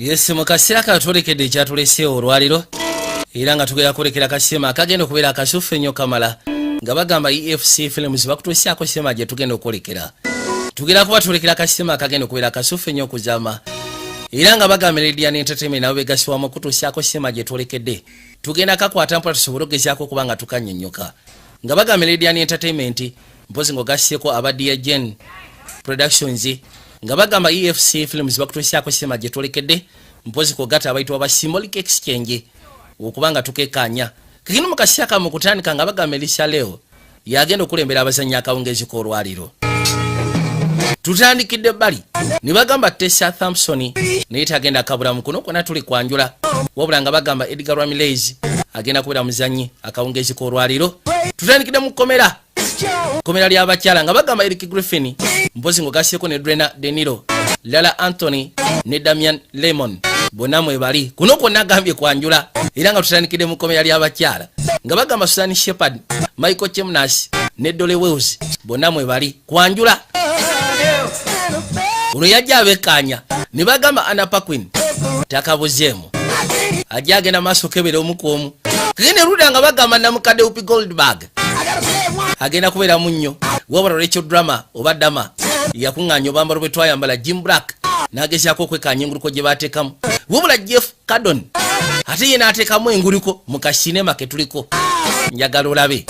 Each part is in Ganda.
Yes, mukasira katolekedde ekyatulese olwaliro era nga tugenda kulekera kasema akagenda okubeera akasufu ennyo kamala nga bagamba EFC Films bakutuusyako sema gye tugenda okwolekera. Tugenda kuba tulekera kasema akagenda okubeera akasufu ennyo okuzama era nga bagamba Radiant Entertainment nabo begasiwamu okutuusyako sema gye twolekedde. Tugenda kakwata mpula tusobole okugezaako okuba nga tukanyonnyoka nga bagamba Radiant Entertainment mpozi ng'ogasseko aba Diagen Productions nga bagamba EFC Films bakutuusyako sema gye twolekedde mpozi kogata abayitibwa ba Symbolic Exchange okubanga tukekanya kino mukashyaka mu kutandika nga bagamba Elisha leo yagenda okulembera abazanyi akawungezi k'olwaliro. Tutandikidde bali ne bagamba Tessa Thompson naye tagenda kabula mukuno kona tuli kwanjula wabula nga bagamba Edgar Ramirez agenda kubeera muzanyi akawungezi k'olwaliro. Tutandikidde mu komera ly'abakyala nga bagamba Eric Griffin mpozi ng'ogasyeko ne Drena Deniro, Lala Anthony ne Damian Lemon bonna mwebali kuno kwonna agambye kwanjula era nga tutandikidde mu komera ly'abakyala nga bagamba Susan Shepard, Michael Chemnas ne Dolly Wells bonna mwebali kwanjula. Uno yajja abekanya ne bagamba Anna Paquin takabuzeemu ajja agenda maaso kebere omukuomu kagende ruda nga bagamba namukadde Whoopi Goldberg agenda kubeera munnyo wabula Rachel Drama oba Dama yakuŋŋaanya obambalo bwe twayambala Jim Black n'agezaako okwekanya enguliko gye baateekamu wabula Jeff Cardon ate ye n'ateekamu enguliko mu kasinema ke tuliko njagala olabe.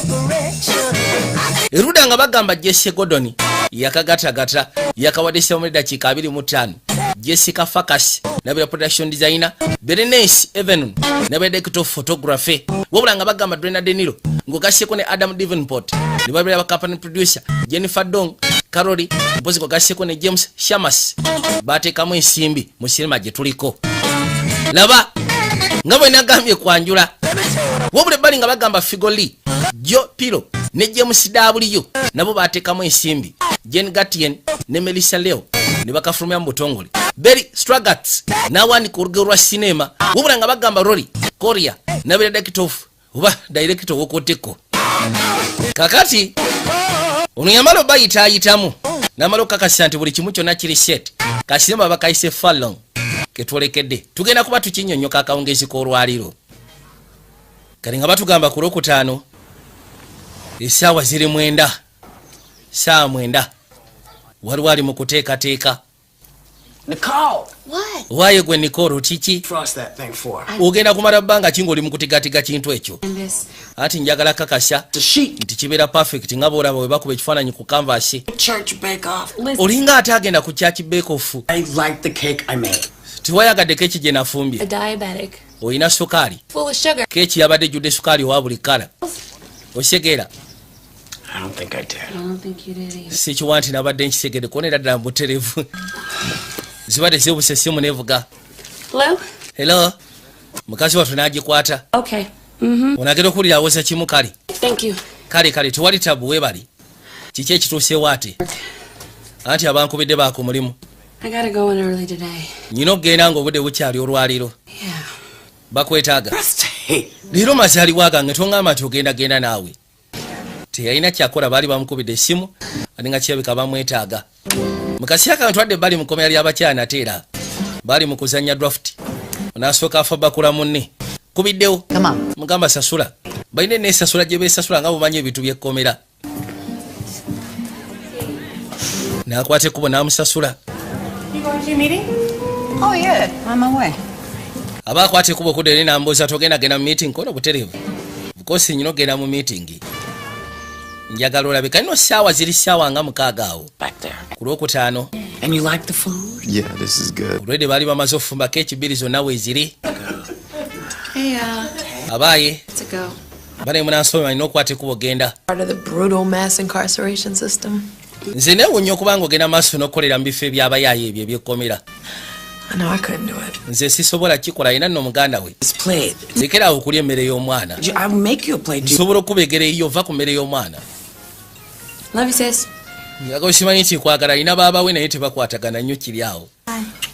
Eruda nga bagamba Jesse Gordon yakagatagata yakawadde sewamuli dakiika 25 Jessica Fakas nabera production designer Berenice Evenon nabera director of photography wabula nga bagamba Drena Deniro ngogasyeko ne Adam Davenport ne babera bakapani producer Jennifer Dong Caroli mpozi ngogasyeko ne James Shamas bateekamu ensimbi mu sinema gye tuliko. Laba nga bwe nagambye kwanjula wabula ebbali nga bagamba Figoli Joe Piro ne James W nabo bateekamu ensimbi Jen Gatien ne Melissa Leo ne bakafulumya mu butongole. Berry Stragats n'awaandika olugero lwa sinema wabula nga bagamba Rory Korea nabeera director w'okoteko. Kakati ono yamala bayitaayitamu n'amala okukakasa nti buli kimu kyonna kiri set kasinema bakayise Fallon ketwolekedde tugenda kuba tukinnyonnyoka akawungezi k'olwaliro kati nga batugamba ku Lwokutaano essaawa ziri 9 saa 9 waliwo ali mu kuteekateeka. Nicole! What? Waaye gwe Nicole kiki? Frost that thing for. Ogenda kumala bbanga ki ng'oli mu kutigatiga kintu ekyo? Ati njagala kakasha nti kibeera perfect nga bw'olaba bwe bakuba ekifaananyi ku canvas. Church bake off. Olinga ate agenda ku church bake off. I like the cake I made. Tiwayagadde keeki gye nafumbye. A diabetic. Oyina sukaali. Full of sugar. Keeki yabadde ejjudde sukaali owa buli kala. Osegeera. I don't think I did. I don't think you did either. Sikiwa nti nabadde nkisegedde konera ddala mbuterevu. Zibadde zibuse simu nevuga. Hello? Hello. Mukazi wattu n'agikwata. Okay. Onagenda okuwulira awoza kimu kale. Thank you. Kale tewali tabu weebali. Kiki ekituuseewo ate? Anti abankubidde baako mulimu. I gotta go in early today. Nyina okugenda ng'obudde bukyali olwaliro. Yeah. Bakwetaaga. Leero mazaalibwa gange tongamba nti ogenda naawe. Teyalina kyakola baali bamukubidde essimu alinga kirabika bamwetaaga. Mukasi akantwadde bali mu komera ly'abakyala nateera bali mu kuzannya draft onasooka afa bakula munne kubiddewo mugamba sasula balina neesasula gye beesasula nga bumanyi ebintu by'ekkomera n'akwata ekkubo n'amusasula. Aba akwata ekkubo okudda eri n'ambooza togendagenda mu meeting kono buterevu bukosi nyina ogenda mu meeting njagala olabe kalino ssaawa ziri ssaawa nga 6 awo ku Lwokutaano. And you like the food? Yeah, this is good. Olwedde baali bamaze okufumba keeki bbiri zonna weeziri. Hey, abaaye to go. bale munansoma alina okukwata ekkubo genda. Part of the brutal mass incarceration system. Nze neewuunya okuba nga ogenda maaso n'okukolera mu bifo eby'abayaaye ebyo ebyekkomera. I know I couldn't do it. Nze sisobola kikola yina nno muganda we. It's played. Lekera okulya emmere y'omwana. I'll make you a plate. Nsobola okubegera eyo ova ku mmere y'omwana. Love you, sis. Njaga okimanyi nti nkwagala alina baabawe naye tebakwatagana nnyo kiri awo.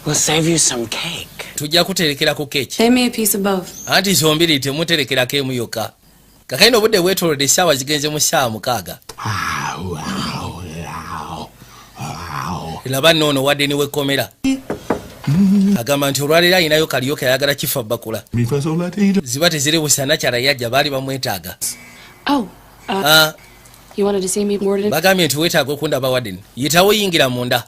We'll save you some cake. Tujja kuterekera ku keeki. Save me a piece of both. Anti zombiri temuterekerako emu yokka. Kakayina obudde bwetoolodde essaawa zigenze mu ssaawa 6. Laba nno ono wadde ni wekkomera. agamba nti olwaleero ayinayo kalyoka ayagala kifa bakula ziba teziri busana kyala yajja baali bamwetaaga. Oh, you wanted to see me, Warden? bagambye nti weetaaga okundaba Warden, yitawo yingira munda.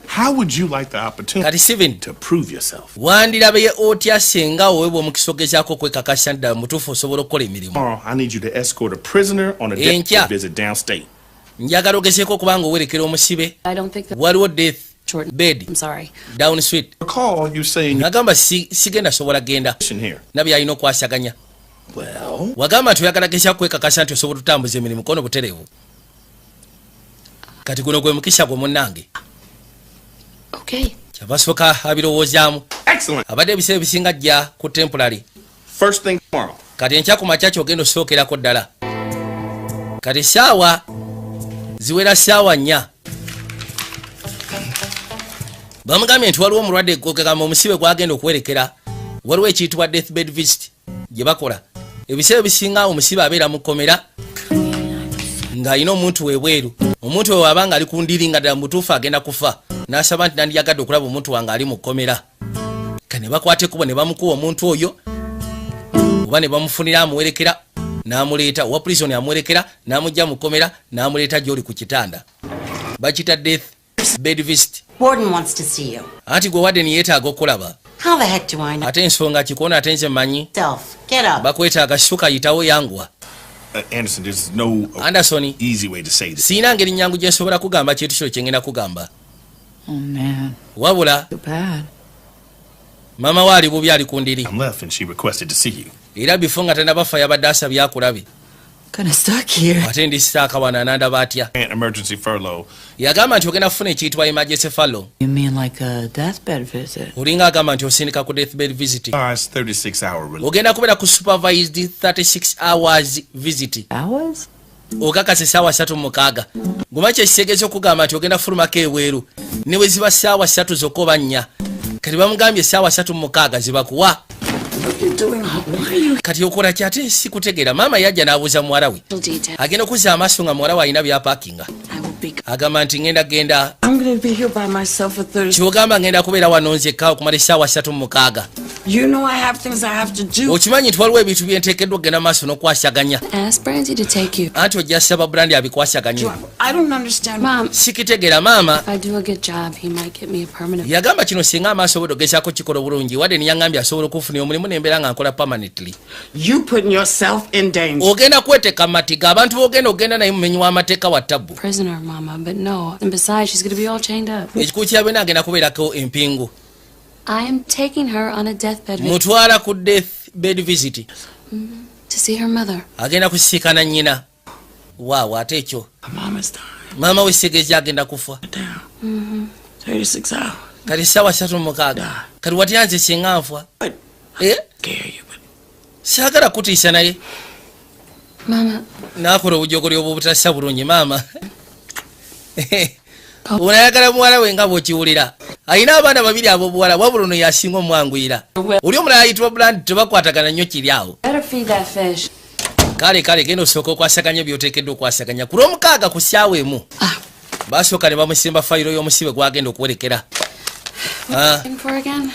How would you like the opportunity kati Steven to prove yourself? wandirabe otya senga oweebwa omukisa ogezaako okwekakasa ddala mutuufu osobola okukola emirimu. Tomorrow, I need you to escort a prisoner on a death visit downstate. njagala ogezeeko okubanga owerekera omusibe I don't think that. waliwo death Short. bed I'm sorry. down suite. Recall you saying nagamba sigenda sobola genda you're here. nabye alina okwasaganya. Well, wagamba nti oyagala gezaako kwekakasa nti osobola otutambuza emirimu kono butereevu. kati guno gwe mukisa gwe munnange. Okay. kyava sooka abirowoozaamu. excellent. abadde ebiseera ebisinga ajja ku temporary. First thing tomorrow. kati enkya ku makya kyogenda osookerako ddala. kati saawa ziwera saawa 4. bamugambye nti waliwo omulwadde gogamba omusibe gwagenda okuwerekera waliwo ekiyitibwa deathbed visit gye bakola. ebiseera ebisinga omusibe abeera mu kkomera ng'alina omuntu webweru. omuntu we wabanga ali ku ndiri nga ddala mutuufu agenda kufa n'asaba nti nandiyagadde okulaba omuntu wange ali mu kkomera. ka ne bakwata ekkubo ne bamukuba omuntu oyo oba ne bamufunira amuwerekera n'amuleeta owa prison amuwerekera n'amugja mu kkomera n'amuleeta gy'oli ku kitanda. bakita death bed visit. Warden wants to see you. anti gwe Warden yeetaaga okulaba. How the heck do I know? ate ensonga kikoona ate nze mmanyi. Self, get up. bakwetaaga ssuka yitawo yanguwa. Anderson, there's no Anderson easy way to say this. siina ngeri nnyangu gye nsobola kugamba kintu kyo kye ngenda kugamba. Oh, man. wabula Too bad. maama we ali bubi ali ku ndiri. I'm left and she requested to see you. era bifo nga tannabafa yabadde asabye akulabe. Kinda stuck here. ate ndi sitaaka wana nandaba atya. And emergency furlough. yagamba nti ogenda kufuna ekiyitibwa emergency fallow. You mean like a deathbed visit? olinga agamba nti osindika ku deathbed visit. 36-hour release. ogenda kubeera ku supervised 36 hours visit. Hours? okakasa essaawa 3 guma kyekitegeeza okugamba nti ogenda kufulumako eweeru ne bwe ziba ssaawa 3 zokka oba 4. kati bamugambye essaawa 3 zibakuwa. kati okola ki ate sikutegeera. maama yajja n'abuuza muwala we Detail. agenda okuzza amaaso nga muwala we alina byapakinga. I will be. agamba nti ngenda I'm gonna be here by myself for 30. kyogamba ngenda kubeera wano nzekka okumala essaawa 3. You know I have things I have to do. okimanyi nti waliwo ebintu byenteekeddwa okugenda maaso n'okwasaganya. Ask Brandy to take you. anti ojja saba Brandi abikwasaganye. I don't understand. Mom, sikitegeera maama. if I do a good job, he might get me a permanent. yagamba kino singa amaaso bwe dogezaako kikola bulungi wadde niyaŋŋambye asobola okufunira omulimu nembeera nga nkola permanently. You putting yourself in danger. ogenda kweteeka matiga abantu bogenda naye mumenyi w'amateeka wa ttabbu. Prisoner, Mama, but no. And besides, she's gonna be all chained up. ekikulu kyabeena agenda kubeerako empingu. I am taking her on a deathbed visit mutwala ku death bed visit. to see her mother. agenda kusisiikana nnyina. waawo ate ekyo Mama's dying. maama we segeeza agenda kufa. Down. 36 hours. kati essaawa 3 kati watya nze singa nfa. Scare you, but saagala kutiisa naye. Mama, n'akola obujogoli obutassa bulungi maama. unayagala muwala we nga bw'okiwulira. alina abaana 2 ab'obuwala wabula ono yasinga omwanguyira. oli omulala ayitibwa Brandi tebakwatagana nnyo kiri awo. better feed that fish. kale genda osooka okwasaganya by'oteekeddwa okwasaganya ku Lwomukaaga ku ssaawa 1. basooka ne bamusimba fayiro y'omusibe gwagenda okuwerekera. Looking for again?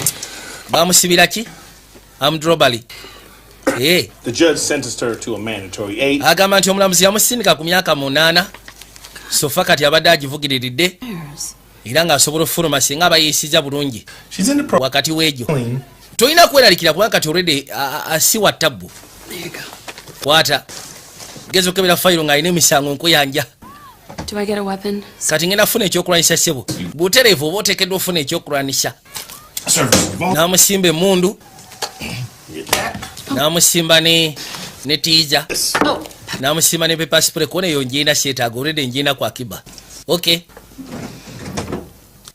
bamusibira ki? amdrobali. The judge sentenced her to a mandatory 8. agamba nti omulamuzi yamusindika ku myaka 8 sofa kati abadde agivugiriridde Years. era ng'asobola okufuluma singa aba yeesiza bulungi She's in the process wakati w'egyo. clean. tolina kweralikira kubanga kati olwedde asiwa ttabbu. There you go. kwata geza okebera fayiro ng'alina emisango nkuyanja. Do I get a weapon? kati ngenda funa ekyokulwanyisa ssebo butereevu oba oteekeddwa ofuna ekyokulwanyisa. n'amusimba emmundu n'amusimba ne tiija n'amusimba ne pepa spray kuona eyo njina syetaaga olwedde njina ku akiba. okay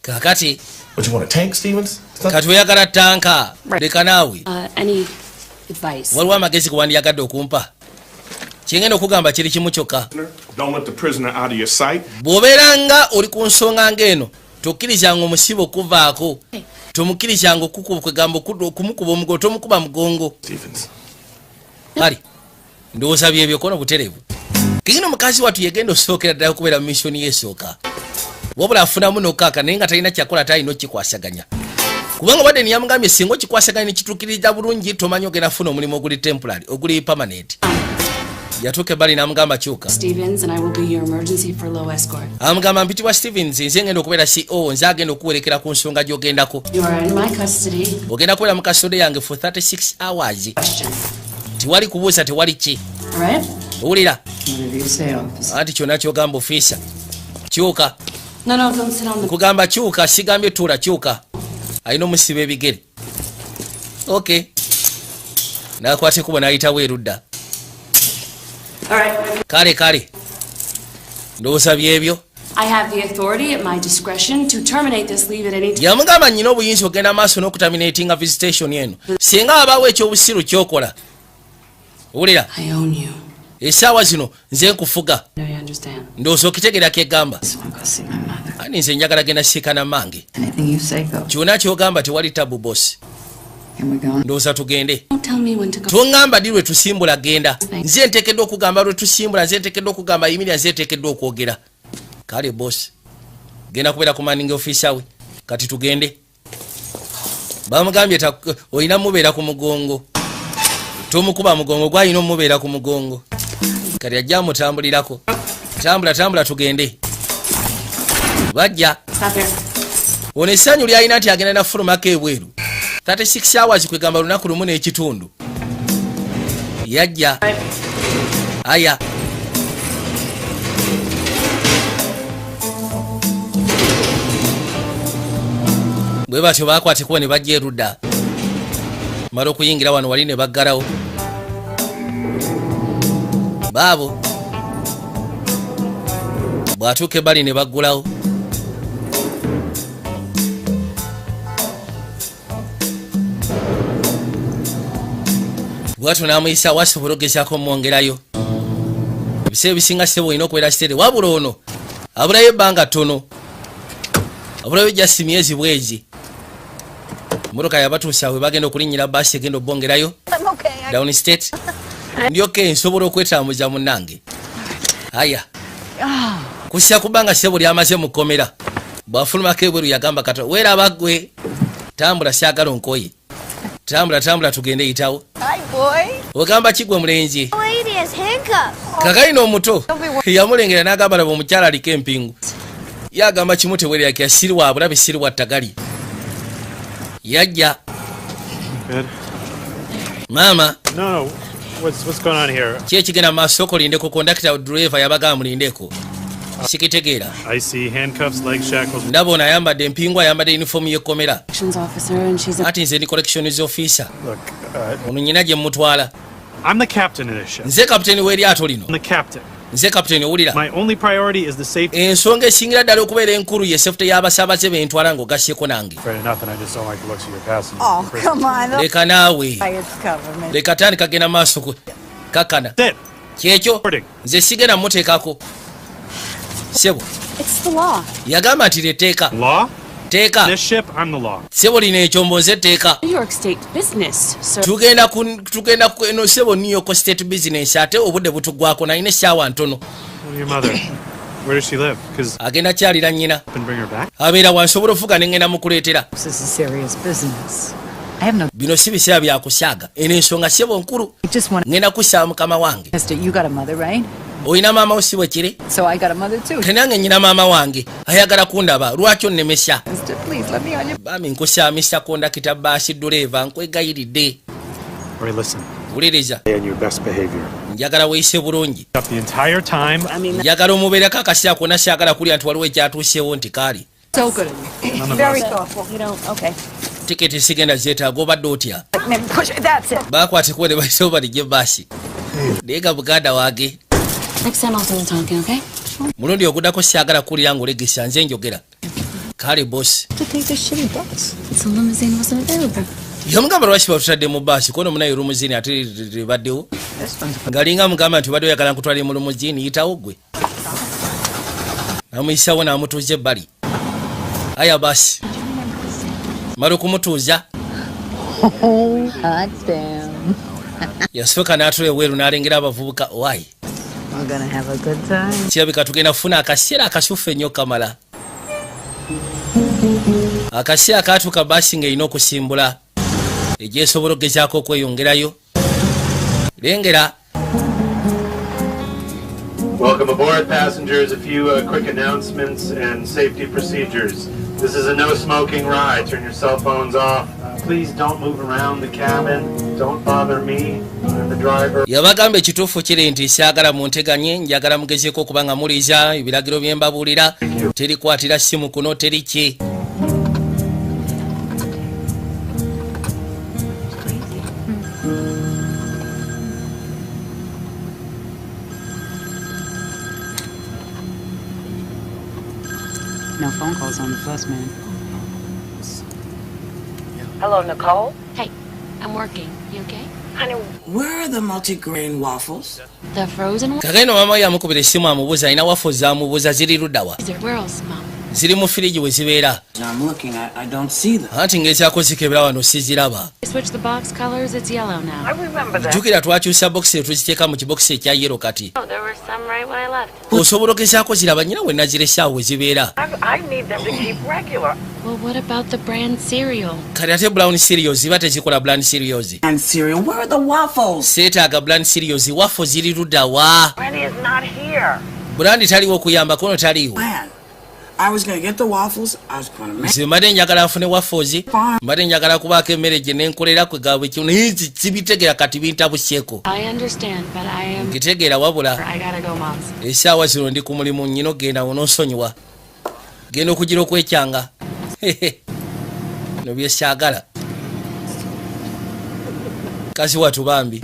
kakati What, you want a tank, Stevens? kati oyagala tanka leka naawe Any advice? waliwo amagezi ge wandiyagadde okumpa. kyengenda okugamba kiri kimu kyokka. Don't let the prisoner out of your sight. bw'obeera nga oli ku nsonga ng'eno tokkirizanga omusibe okuvaako. tomukkirizanga okukugamba okumukuba omugongo tomukuba mugongo. Stevens. kale ndowooza byebyo kono butereevu. kegino mukazi wattu yegenda osookera ddala okubeera mu misioni y'esooka wabula afunamu n'okkaaka naye nga talina kyakola talina okikwasaganya. kubanga Warden yamugambye singa okikwasaganya ne kitukiriza bulungi tomanyi ogenda funa omulimu oguli temporary oguli permanent. Yatuuka ebbali n'amugamba kyuka. Stevens, and I will be your emergency furlough escort. Amugamba mpitibwa Stevens, nze ngenda okubeera CEO, nze agenda okuwerekera ku nsonga gy'ogendako. You are in my custody. Ogenda kubeera mu kasode yange for 36 hours. Tewali kubuusa, tewali ki. Alright? Owulira? Whatever you say, officer. Anti kyonna ky'ogamba ofiisa. Kyuka. No, don't sit on the... Kugamba kyuka, sigambye tuula kyuka. Alina omusiba ebigere. Okay. N'akwata ekkubo n'ayitawo erudda. Kale. Ndowooza byebyo. I have the authority at my discretion to terminate this leave at any time. Yamugamba nnyina obuyinza ogenda maaso n'okutaminatinga visitation eno. Singa abaawo ekyobusiru kyokola. Owulira? I own you. Essaawa zino nze nkufuga. No, you understand. Ndowooza okitegeera kegamba. So I'll go see my mother. Ani nze njagala genda siikana mange. Anything you say, go. Kyonna ky'ogamba tewali tabu boss. Here we go. Ndowooza tugende. Don't tell me when to go. Tongamba ddi lwe tusimbula genda. Nze nteekeddwa okugamba lwe tusimbula, nze nteekeddwa okugamba yimirira, nze nteekeddwa okwogera. Kale boss. Genda kubeera ku manning officer we. Kati tugende. Bamugambye olina mubeera ku mugongo. Tomukuba mugongo gwalina omubeera ku mugongo. Kati ajja mutambulirako. Tambula tugende. Bajja. Stop here. Ono essanyu lyalina nti agenda na fulumako ebweru. 36 hours kwegamba lunaku lumu n'ekitundu. Yajja. Aya. Bwe batyo bakwate kuba ne bajja erudda. Mala okuyingira wano wali ne baggalawo. Baabo. Bw'atuuka ebbali ne baggulawo. Bwatu n'amuyisa wasobola okugezaako mwongerayo. Ebiseera ebisinga ssebo olina okubeera kitere. Wabula ono abulayo ebbanga ttono. Abulayo just myezi bwezi. Mmotoka yabatuusa we bagenda okulinnyira baasi egenda obbongerayo. Down state. Ndyoke nsobola okwetambuza munnange. Aya. Kussa kubanga ssebo lyamaze mu kkomera. Bw'afulumako ebweru yagamba Katonda weeraba ggwe. Tambula saagala onkoye. Tambula tugende yitawo. Hi, boy. Ogamba kigwe mulenzi. Lady has handcuffs. Kakalina omuto. Yamulengera n'agamba laba omukyala aliko empingu. Yagamba kimu tewerera kya siriwa abulabe siriwa ttagali. Yajja. Good. Mama. No. What's going on here? Kye kigenda maaso kolindeko kondakita driver yabaga mulindeko. Sikitegeera. I see handcuffs, leg shackles. Ndaba ono ayambadde empingu, ayambadde uniform y'ekkomera. Ati nze ndi corrections officer. Look, ono nyina gye mutwala. I'm the captain of this ship. Nze kapiteeni w'eryato lino. I'm the captain. Nze kapiteeni owulira. My only priority is the safety. Ensonga esingira ddala okubeera enkulu ye safety y'abasaabaze bentwala ng'ogasyeko nange. Afraid of nothing. I just don't like the looks of your passengers. Oh, come on. Leka naawe. It's government. Leka tandika genda maaso kakana. Kyekyo nze sigenda muteekako. Sebo. It's the law. Yagamba nti lyeteeka. Law? Teeka. This ship, I'm the law. Sebo lino ekyombo nze teeka. New York State business, sir. Tugenda ku eno sebo New York State business ate obudde butugwako nalina essaawa ntono. What of your mother? Where does she live? Because agenda kyalira nnyina. And bring her back? Abeera wansobola ofuga ne ngenda mukuleetera. This is serious business. I have no... Bino si biseera byakusaaga. Eno ensonga sebo nkulu. I just want ngenda kussaawa mukama wange. to... You got a mother, right? Oyina maama wo si bwe kiri? So I got a mother too. Tenange nyina maama wange ayagala kundaba lwaki onnemesa. Please let me on your... Bami nkussa Mr. Kondakita baasi duleeva nkwegayiridde. All right, listen. Wuliriza. And your best behavior. Njagala weeyise bulungi. Up the entire time. Njagala omubeerako akaseera konna saagala kulya nti waliwo ekyatuuseewo nti kaali. So good. Very thoughtful. You don't. Okay. Tiketi sigenda zeetaaga obadde otya. Push it. That's it. Baakwate kuba ne bayisewo balijje baasi. Leega buganda waage. Next time I'll do the talking, okay? Mulundi oguddako saagala kuwulira ng'olegesa nze njogera. Kale boss. To take this shitty bus. The limousine wasn't available. Yamugamba lwaki batutadde mu baasi kono munayo lumuziini ate libaddewo. Ngalinga mugamba nti obadde oyagala nkutwale mu lumuziini yitawo ggwe. Namuyisawo n'amutuuza ebbali. Aya baasi. Mala okumutuuza. Oh, hot damn. Yasooka n'atula eweeru n'alengera abavubuka why. We're gonna have a good time. Kirabika tugenda kufuna akaseera akasufu ennyo kamala. akasi akaatuuka baasi ng'erina okusimbula egyesobola okugezaako okweyongerayo. Lengera. Welcome aboard, passengers. A few quick announcements and safety procedures. This is a no smoking ride. Turn your cell phones off. Please don't move around the cabin. Don't bother me. I'm the driver. Yabagamba ekituufu kiri nti saagala munteganye, njagala mugezeeko okuba nga muliza ebiragiro bye mbabuulira. Terikwatira simu kuno, teri ki. No phone calls on the first man. Hello, Nicole? Hey, I'm working. You okay? Honey, Where are the multigrain waffles? The frozen one? Kageno mama yamukubira essimu amubuuza alina waffle z'amubuuza ziri luddawa. Is it where else, Mom? Ziri mu firiji we zibeera. I'm looking. I don't see them. Anti ng'ezaako zikebera wano siziraba. I switched the box colors. It's yellow now. I remember that. Jjukira twakyusa bokisi tuziteeka mu kibokisi ekya yero kati. Oh, there were some right when I left. Osobola ogezaako ziraba nnyina we nazirese awo we zibeera. I need them to keep regular. Well, what about the brand cereal? Kati ate brown cereals ziba tezikola brand cereals. And cereal. Where are the waffles? Seetaaga brand cereals waffle ziri luddawa. Granny is not here. Brand taliwo okuyamba kono taliwo. Man, I was gonna get the waffles. I was gonna make. Nze mbadde njagala afune waffles. Mbadde njagala kubaako emmere gye nenkolera kwegabwe kino naye zibitegera kati bintabusyeko. I understand, but I am... Ngitegeera wabula. I gotta go, Moms. Essaawa zino ndi ku mulimu nnyino genda wononsonyiwa. Genda okugira okwekyanga. No byesaagala. Kasi watu bambi.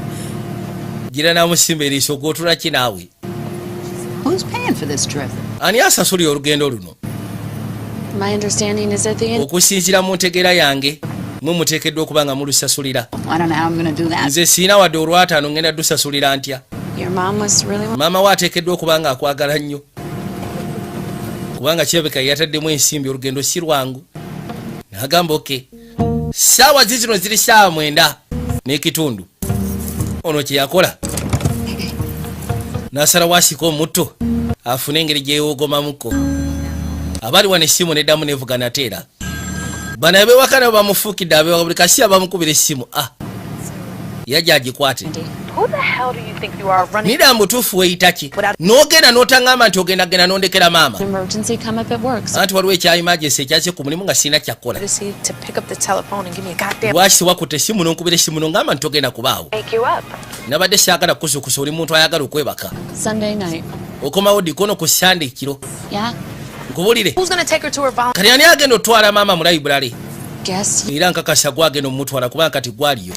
Gira namusimba eriiso gw'otula ki naawe? Who's paying for this trip? Ani asasulira olugendo luno? My understanding is at the end... Okusinziira mu ntegeera yange, mwe muteekeddwa okuba nga mulusasulira. I don't know how I'm going to do that. Nze siina wadde olwataano ngenda dusasulira ntya. Your mom was really... Maama we ateekeddwa okuba nga akwagala nnyo. Kubanga kirabika yataddemu ensimbi olugendo si lwangu. N'agamba oke. Ssaawa zino ziri ssaawa 9 n'ekitundu. Ono kye yakola. N'asala wasika omutto. Afune engeri gye yeewogomamuko. Abali wano essimu neddamu nevuga nateera. Bano abewaka nabo bamufuukidde abewaka buli kasi abamukubira essimu. Yajja agikwate. Who the hell do you think you are running? Nida mbutuufu weeyita ki? N'ogenda n'otaŋŋamba nti ogenda n'ondekera maama. Emergency come up at work. Anti waliwo ekya emergency ekyase ku mulimu nga sirina kyakkola. To pick up the telephone and give me a goddamn... Lwaki wakutte essimu n'onkubira essimu n'ongamba nti togenda kubaawo. Make you up. Nabadde saagala kukusukusa oli muntu ayagala okwebaka. Sunday night. Okomawo dikono ku Sunday kiro. Yeah? Nkubulire. Who's gonna take her to her volunteer? Kati ani agenda otwala maama mu library? Guess. Era nkakasa gwagenda omutwala kubanga kati gwaliyo.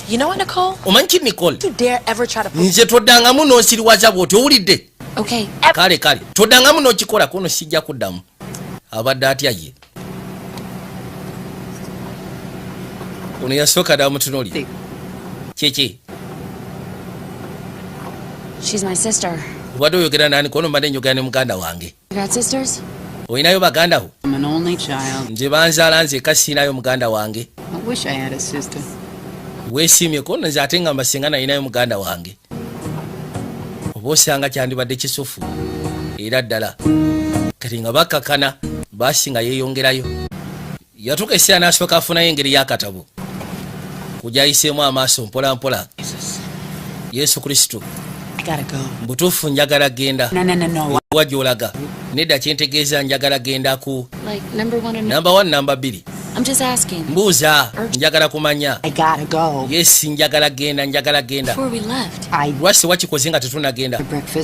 You know what, Nicole? Omanyi ki Nicole? You dare ever try to... Nze toddangamu n'onsiriwaza bw'oti owulidde? Okay. Kale toddangamu n'okikola kuno sijja kuddamu. Abadde atya ye. Ono yasooka ddala mutunuulire. Kiki? She's my sister. Obadde oyogera nani kono mbadde njogera ne muganda wange. You got sisters? Oyinayo baganda wo? I'm an only child. Nze banzaala nze eka siinayo muganda wange. I wish I had a sister. Weesiimye kono nze ate ngamba singa nayinayo muganda wange. Oba osanga kyandibadde kisufu. Era ddala. Kati nga bakkakana baasi nga yeeyongerayo. Yatuuka essira n'asooka afunayo engeri y'akatabo. Kujja ayiseemu amaaso mpola mpola. Yesu Kristo. I gotta go. Mbutuufu njagala genda. No. Wajolaga. Nedda kyentegeeza njagala genda ku Like number 1 and... number 1 number 2. I'm just asking. Mbuuza njagala kumanya. I gotta go. Yes njagala genda. Before we left. Lwaki wakikoze nga tetunagenda.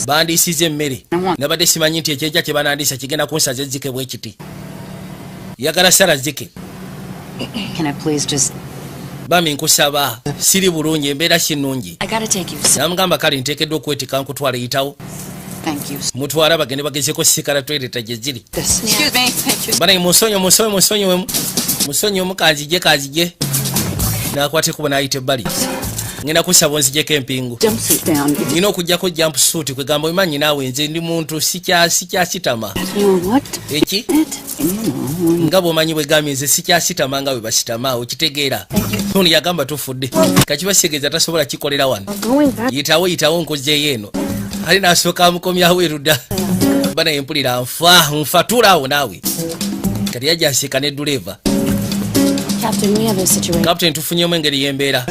Bandiisiza emmere. Nabadde simanyi nti ekyeja kye banandiisa kigenda kunsaza ezzike bwe kiti. Yagala sala zike. Can I please just... Bami nkusaba. Siri bulungi embeera kinungi. I gotta take you. Namugamba kale nteekeddwa okwetika nkutwala yitawo. Thank you. Mutwala bagende bagezeko sikala toileta gye ziri. Excuse me. Thank you. Bana musonyo kanzije. Nakwate kuba nayita ebbali. Ngenda kusaba onzijeko empingu. Jumpsuit down. Nina okujjako jumpsuit kwegamba omanyi naawe nze ndi muntu sikyasitama. You know what? Eki? Nga bw'omanyi bwegambye nze sikyasitama nga bwe basitama okitegeera. Ono yagamba tufudde. Kakibasegeeza tasobola kikolera wano. Yitawo nkozeeyo eno. Ali n'asooka amukomyawo erudda. Bana empulira nfa tuulaawo naawe. Kati yajja aseka ne duleva. Captain, we have a situation. Captain, tufunyemu engeri y'embeera.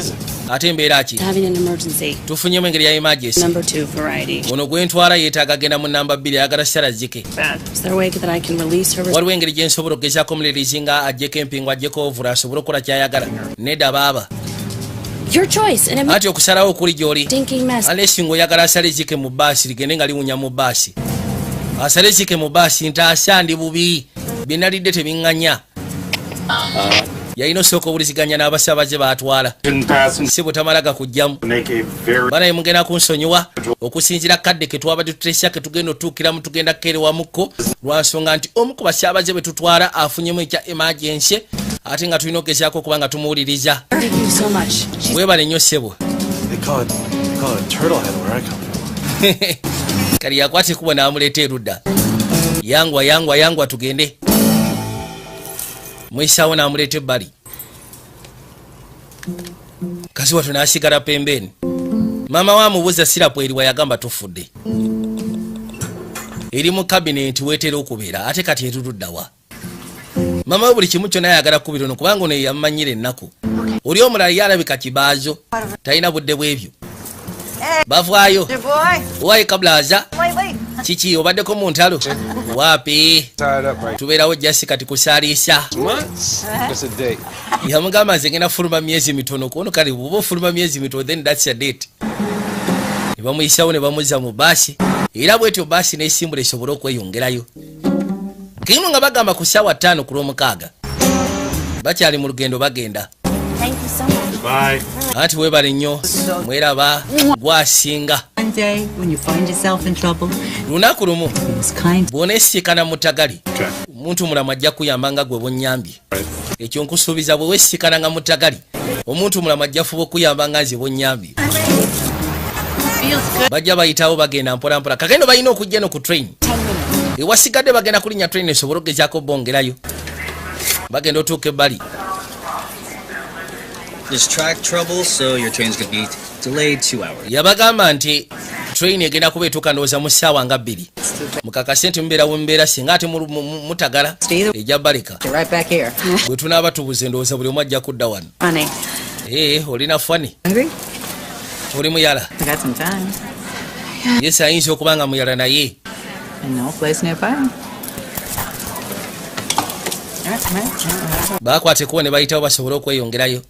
Ate embeera ki? Having an emergency. Tufunyemu engeri ya emergency. Number 2 variety. Ono gwentwala yeetaaga genda mu namba 2 ayagala sarazike. Is there a way that I can release her? Waliwo engeri gye nsobola okugezaako omulirizi nga ajjeko empingu ajjeko ovula asobole okukola kyayagala. Nedda baaba. Your choice. And Ati okusalawo okuli gy'oli. Stinking mess. Alesi ng'oyagala asale zike mu bbaasi ligende nga liwunya mu bbaasi. Asale zike mu bbaasi ntaasa ndi bubi. Binalidde tebiŋŋanya. Yalina osooka obuliziganya n'abasaabaze baatwala. Si bwe tamalaga kujjamu. Banaye mugenda kunsonyiwa okusinziira kadde ke twabadde tutesya ke tugenda otuukiramu tugenda kukeerewamukko lwa nsonga nti omu ku basaabaze be tutwala afunyemu ekya emergency ate nga tulina okugezaako okuba nga tumuwuliriza. Weebale nnyo ssebo. Kali yakwata ekkubo n'amuleeta erudda. Yangwa tugende. Mwisaawo n'amuleeta ebbali. Kasi watu n'asigala pembeni. Maama we amubuuza sirapu eriwa yagamba tufudde. Eri mu kabineti weetera okubeera ate kati erudda wa. Maama we buli kimu kyonna yayagala kubira ono kubanga ono yamumanyira ennaku. Oli omulala yalabika kibaazo. Talina budde bw'ebyo. Bavaayo. Wayi kabla aza. Kiki obaddeko mu ntalo? Waapi. Tubeerawo jasi kati kusaaliisa. Yamugamba nze ngenda fuluma myezi mitono kono kale bw'oba ofuluma myezi mitono then that's a date. Ne bamuyisawo ne bamuzza mu baasi. Era bwetyo baasi n'esimbula esobole okweyongerayo. Kino nga bagamba ku ssaawa 5 ku lw'omukaaga. Bakyali mu lugendo bagenda. Bye. Ati weebale nnyo. Mweraba gwasinga. One day when you find yourself in trouble, lunaku lumu bw'oneesiikana mu ttagali omuntu mulamu ajja kuyamba nga gwe bw'onnyambye. Ekyo nkusuubiza bwe weesiikana nga mu ttagali omuntu mulamu ajja fuba okuyamba nga nze bw'onnyambye. Bajja bayitawo bagenda mpolampola kakendo balina okujja no ku train. Ewasigadde bagenda kulinnya train esobole okugezaako bongerayo. Bagenda otuuka ebbali. There's track trouble, so your train's gonna be delayed 2 hours. Yabagamba nti train egenda kuba etuuka ndowooza mu ssaawa nga 2. Mukakase nti mubeera mumbeera singa ate mutagala ejja baleka. Bwe tunaaba tubuze ndowooza buli omu ajja kudda wano. Olina fani. Oli muyala. Yes, ayinza okuba nga muyala naye. Baakwata ekkubo ne bayitawo basobole okweyongerayo.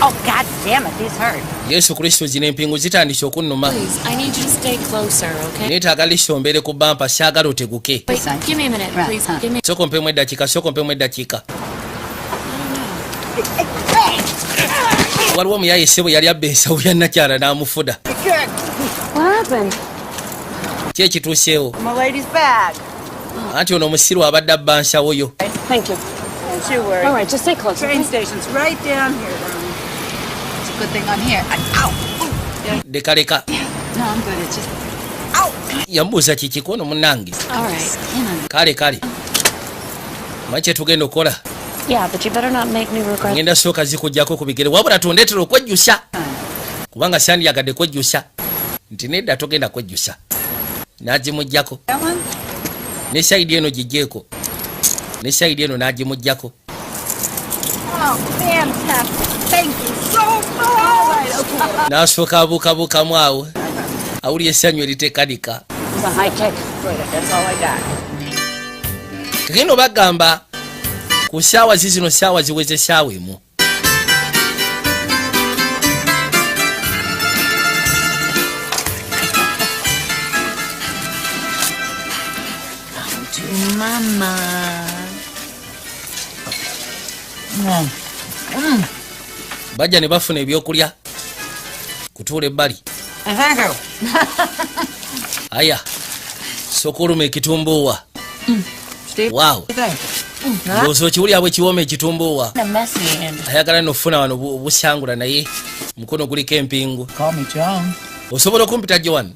Oh, God damn it, these hurt. Yesu Kristo zino empingu zitandise okunnuma. I need you to stay closer, okay? Neetaaga lisombeere ku bampa saagala oteguke. Wait, give me a minute, please. Give me. Soko mpemu eddakiika. Waliwo omuyaye essebo yali abba ensawo ya nakyala n'amufuda. What happened? Ki ekituuseewo? My lady's bag. Anti ono omusiru abadde abba nsawo yo. Thank you. Don't you worry. All right, just stay close. Train station's right down here. It's a good thing I'm here. Ow! Dekaleka. No, I'm good. It's just... Ow! Yambuuza kiki kono munnange. All right. Kale. Maki tugenda okukola? Yeah, but you better not make me regret. Ngenda sooka zikujjako ku bigere wabula tondeetera okwejjusa. Kubanga sandyagadde kwejjusa. Nti nedda togenda kwejjusa. N'agimuggyako. Ne sayidi eno gijjeeko. Ne sayidi eno n'agimuggyako. Oh, fantastic. Thank you so much. All right, okay. N'asooka abuukabuukamu awo. Awulira essanyu eritekanika. It's a high kick. Good, that's all I got. Kagendo bagamba ku ssaawa zizino ssaawa ziweze essaawa emu. Mama. Bajja ne bafuna ebyokulya kutuula ebbali. Aya sooka oluma ekitumbuuwa. Wow. Ndowooza okiwulira bwe kiwooma ekitumbuuwa. Ayagala nofuna wano obusangula naye mukono guliko empingu. Osobola okumpita Joan?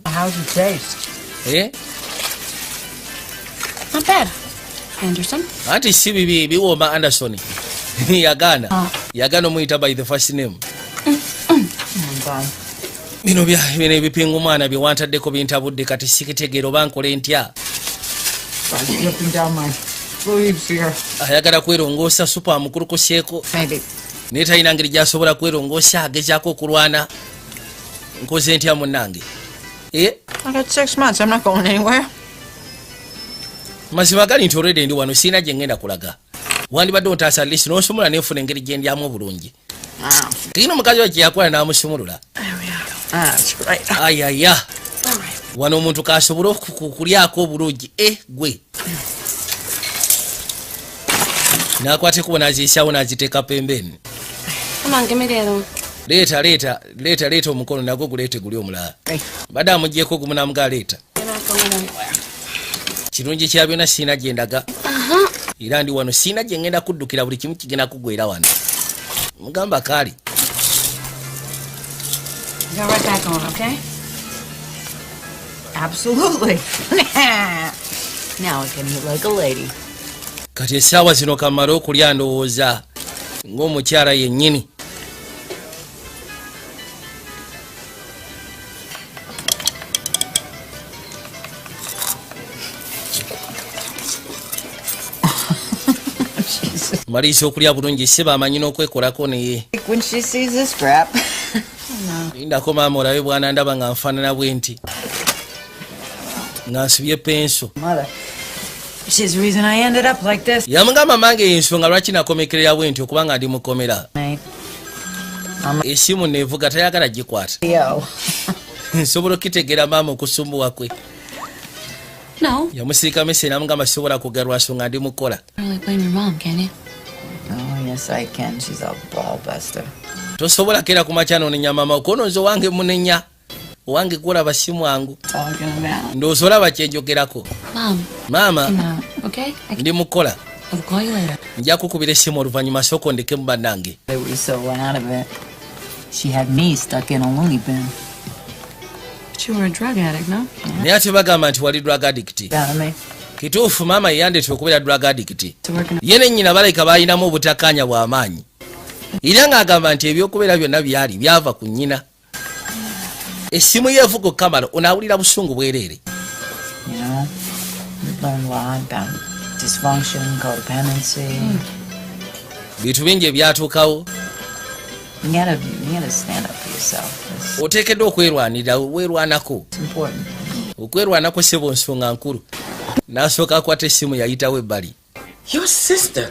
Not bad. Anderson? Anti si bibi biwooma Anderson. Yagaana omuyita by the first name. Bino ebipingu mwana bye wantaddeko bintabudde kati sikitegeera oba nkole ntya. Sleeves here. ayagala kwerongoosa supa amukulukuseeko naye talina ngeri gyasobola kwerongoosa agezaako okulwana nkoze ntya munnange I got 6 months. I'm not going anywhere. mazima gali nti olwedde ndi wano siina gye ngenda kulaga wandibadde ontaasa lisi n'osomola neefuna engeri gye ndyamu obulungi kino omukazi we kyeyakola n'amusumulula ayaya wano omuntu kasobole okukulyako obulungi gwe nakwate kubo naziisyawo naziteeka pembeni leeta omukono nagwo guleete guli omulala badde amugyeko gumu namuga leeta kirungi kya byonna siina gye ndaga era ndi wano siina gye ngenda kuddukira buli kimu kigenda kugwera wano mugamba kaali Go right back on, okay? Absolutely. Now I can eat like a lady. kati essaawa zino kamala okulya ndowooza ng'omukyala yennyini maliriza okulya bulungi seba amanyi n'okwekolako naye When she sees this crap. lindako maama olabe bwana ndaba nga nfaanana bwe nti nga nsibye penso She's the reason I ended up like this. yamugamba mange ensonga lwaki nakomekerera bwe nti okubanga ndi mukomera esimu nevuga tayagala gikwata nsobola okitegeera maama okusumbuwa kwe No. yamusiika mese namugamba sisobola kugerwa nsonga ndi mukola Really blame your mom, can you? Oh, yes, I can. She's a ball buster. tosobola kera ku makya noonenya maama okonoza owange munenya owange gwolaba si mwangu ndowooza olaba kyenjogerako maama Okay? ndi mukola I'll call you later. nja kukubira essimu oluvannyuma sooka ondekemu bannange We so went out of it. She had me stuck in a loony bin. But you were a drug addict, no? naye ate bagamba nti wali drug addict kituufu maama yeyandetera okubeera drug addict ye ne nnyina balabika baalinamu obutakkaanya bw'amaanyi era ng'agamba nti ebyokubeera byonna byali byava ku nnyina essimu yeevuga okamala onaawulira busungu bwereere You know, we've learned a lot about dysfunction, codependency. bintu bingi ebyatuukawo You gotta stand up for yourself. oteekeddwa okwerwanirira weerwanako It's important. okwerwanako sebo nsonga nkulu n'asooka akwata essimu yayitawo ebbali Your sister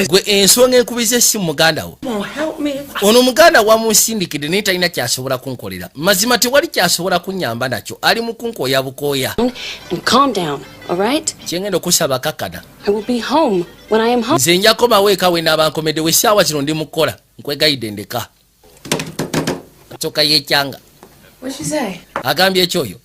gwe ensonga enkubiza essimu muganda wo won't help me. ono muganda wamunsindikidde naye talina kyasobola kunkolera mazima tewali kyasobola kunnyamba nakyo ali mu kunkooya bukooya And calm down, all right? kyengenda okusaba kakkana I will be home when I am home. nze nja komawo eka we naabankomedde we essaawa zino ndi mukola nkwegayidde ndeka katsoka yekyanga What'd she say? agambye ekyoyo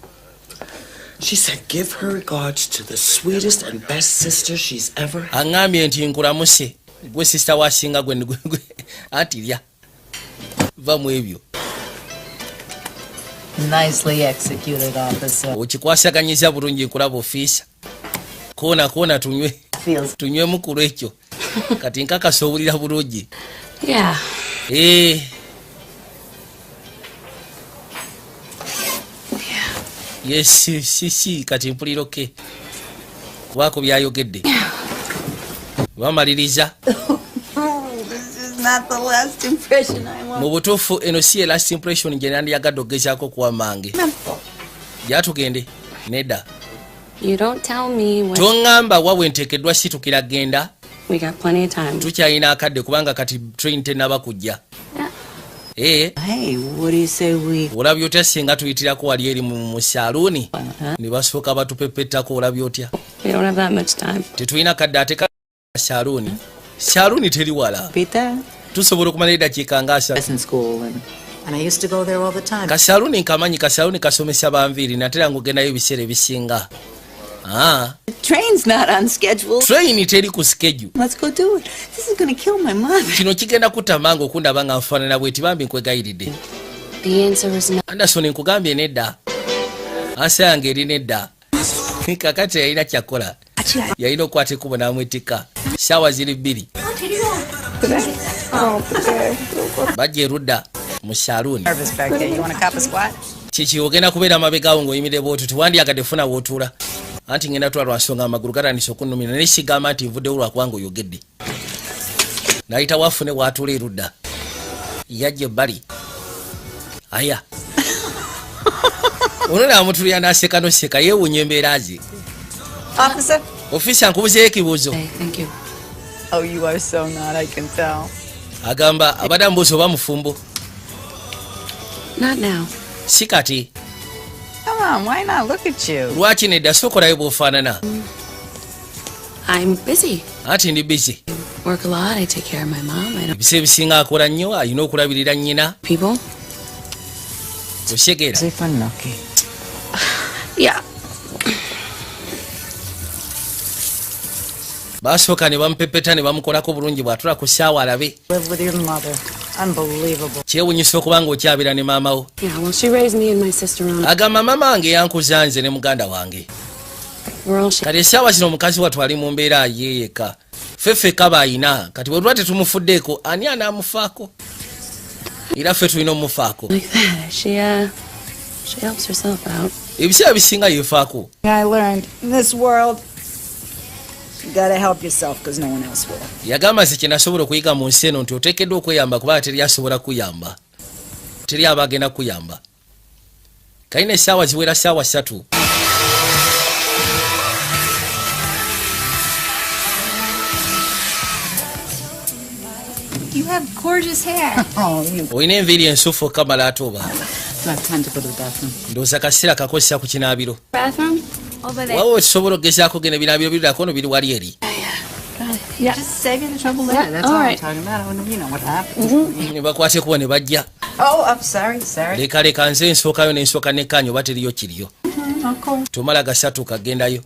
She said, give her regards to the sweetest and best sister she's ever had. aŋŋambye nti nkulamuse gwe sisita wasinga gwe anti lya va mu ebyo Nicely executed, officer. okikwasaganyiza bulungi nkulaba ofiisa koona Feels tunywemu ku lwekyo kati nkakasa owulira bulungi Yeah. yes si kati mpuliro-ke kubaako byayogedde bamaliriza This is not the last impression I want. mu butuufu eno si ye last impression gye nandiyagadde okugezaako okuwa mange gyatugende nedda You don't tell me when toŋŋamba wabwe nteekeddwa situkira genda we got plenty of time. tukyalina akadde kubanga kati train tenaba kujja Hey, what do you say we... olabye otya singa tuyitirako wali eri mu saluuni ne basooka batupepettako olabye otya We don't have that much time. tetulina kadde ate ka saluuni teri wala Peter? tusobola okumala eddakiika nga asatu In school and I used to go there all the time. kasaluuni nkamanyi kasaluuni kasomesa banviiri natera ngaogendayo ebiseera ebisinga The train's not on schedule. train teri ku skeju Let's go do it. This is gonna kill my mother. kino kigenda kutta mangu okundaba nga nfaanana bweti bambi nkwegayiridde The answer is no. anderson nkugambye nedda ansa yange eri nedda kakati yalina kyakola yalina okukwata ekkubo n'amwetikka saawa ziri 2 bajja erudda mu saluuni Nervous back there. You wanna cop a squat? kiki ogenda kubeera mabegaawo ng'oyimire bwotyo tewandyagadde funa wootuula anti ngenda twalwa nsonga amagulu gatandise okunnumira naye sigamba nti nvuddewo lwakubanga oyogedde nayita wafune bwatula erudda yajja ebbali aya ono namutulira naseka noseka yeewunya embeera ze. Ofisa nkubuzeyo ekibuuzo. Agamba abadde amubuuza oba mufumbo. Si kati. Lwaki nedda sokolayo bw'ofaanana? Anti ndi busy. Ebisa ebisinga akola nnyo alina okulabirira nnyina. Osegeera. Basooka ne bamupepeta ne bamukolako bulungi bw'atula ku ssaawa alabe. Kyewunyisa okuba ng'okyabira ne maama wo. Agamba maama wange yankuza nze ne muganda wange. Kati essaawa zino omukazi wattu ali mu mbeera yeeyeka. Ffe kaba ayina kati bwe tuba tetumufuddeeko ani anaamufaako? Era ffe tulina omufaako. Ebiseera bisinga yeefaako. Yagamba nze kye nasobola okuyiga mu nsi eno nti oteekeddwa okweyamba kubanga teri asobola kuyamba. Teri aba agenda kuyamba. Kalina essaawa ziwera ssaawa 3. You have gorgeous hair. Oyina enviiri ensufu okamala ate oba. Ndowooza kaseera kakozesa ku kinaabiro. Wawe tusobola okugezaako genda binaabiro birirako no biri wali eri. Just save you the trouble there. That's all I'm talking about. You know what happened. Ne bakwate kuba ne bajja. Oh, I'm sorry. Leka nze nsookayo ne nsooka nekkanyo oba teriyo kiriyo. Tumala gasatu kagendayo.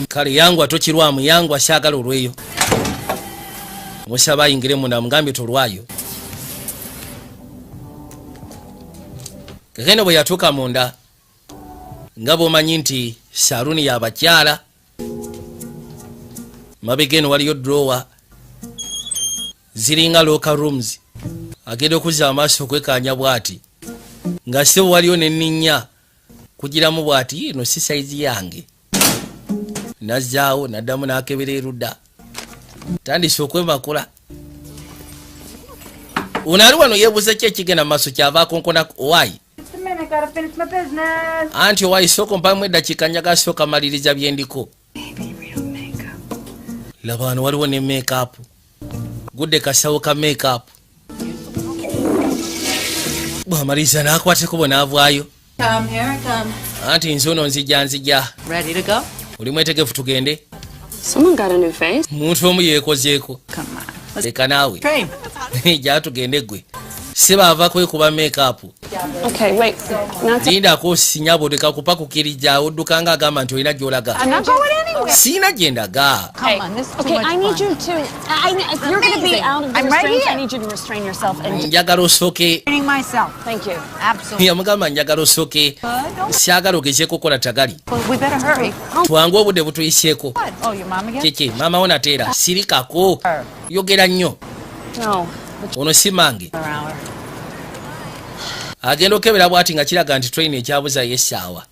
Kale yangwa tokirwamu yangwa saagala olweyo. Musaba ayingire munda mugambye tolwayo. Kagenda bwe yatuuka munda nga bw'omanyi nti saluuni y'abakyala. Mabega eno waliyo drowa ziringa local rooms. Agenda okuzza amaaso okwekanya bw'ati nga ssebo waliyo nenninnya kugiramu bw'ati eno si saizi yange. Nazzaawo naddamu n'akebera erudda. Tandise okwemakula. Ono ali wano yeebuuza ki ekigenda mu maaso kyava akonkona owaayi. Anti owaayi sooka mpamu eddakiika njagala sooka maliriza bye ndiko. Laba wano waliwo ne make-up. Gudde kasawo ka make-up. Bw'amaliriza n'akwateko bwe n'avaayo. Anti nze ono nzija. Oli mwetegefu tugende? Muntu omu yeekozeeko. Leka naawe. Jja tugende gwe. Seba ava kwekuba make-up. Lindako sinyabo leka kupakukirija odduka nga agamba nti olina gy'olaga. Siina gye ndaga. Njagala osooke. Yamugamba njagala osooke. Siagala ogezeeko kola tagali. Twange obudde butuyiseeko. Kiki maama wo nateera sirikako. Yogera nnyo. Ono si mange. Agenda okebera bw'ati nga kiraga nti train ekyabuzayo essaawa.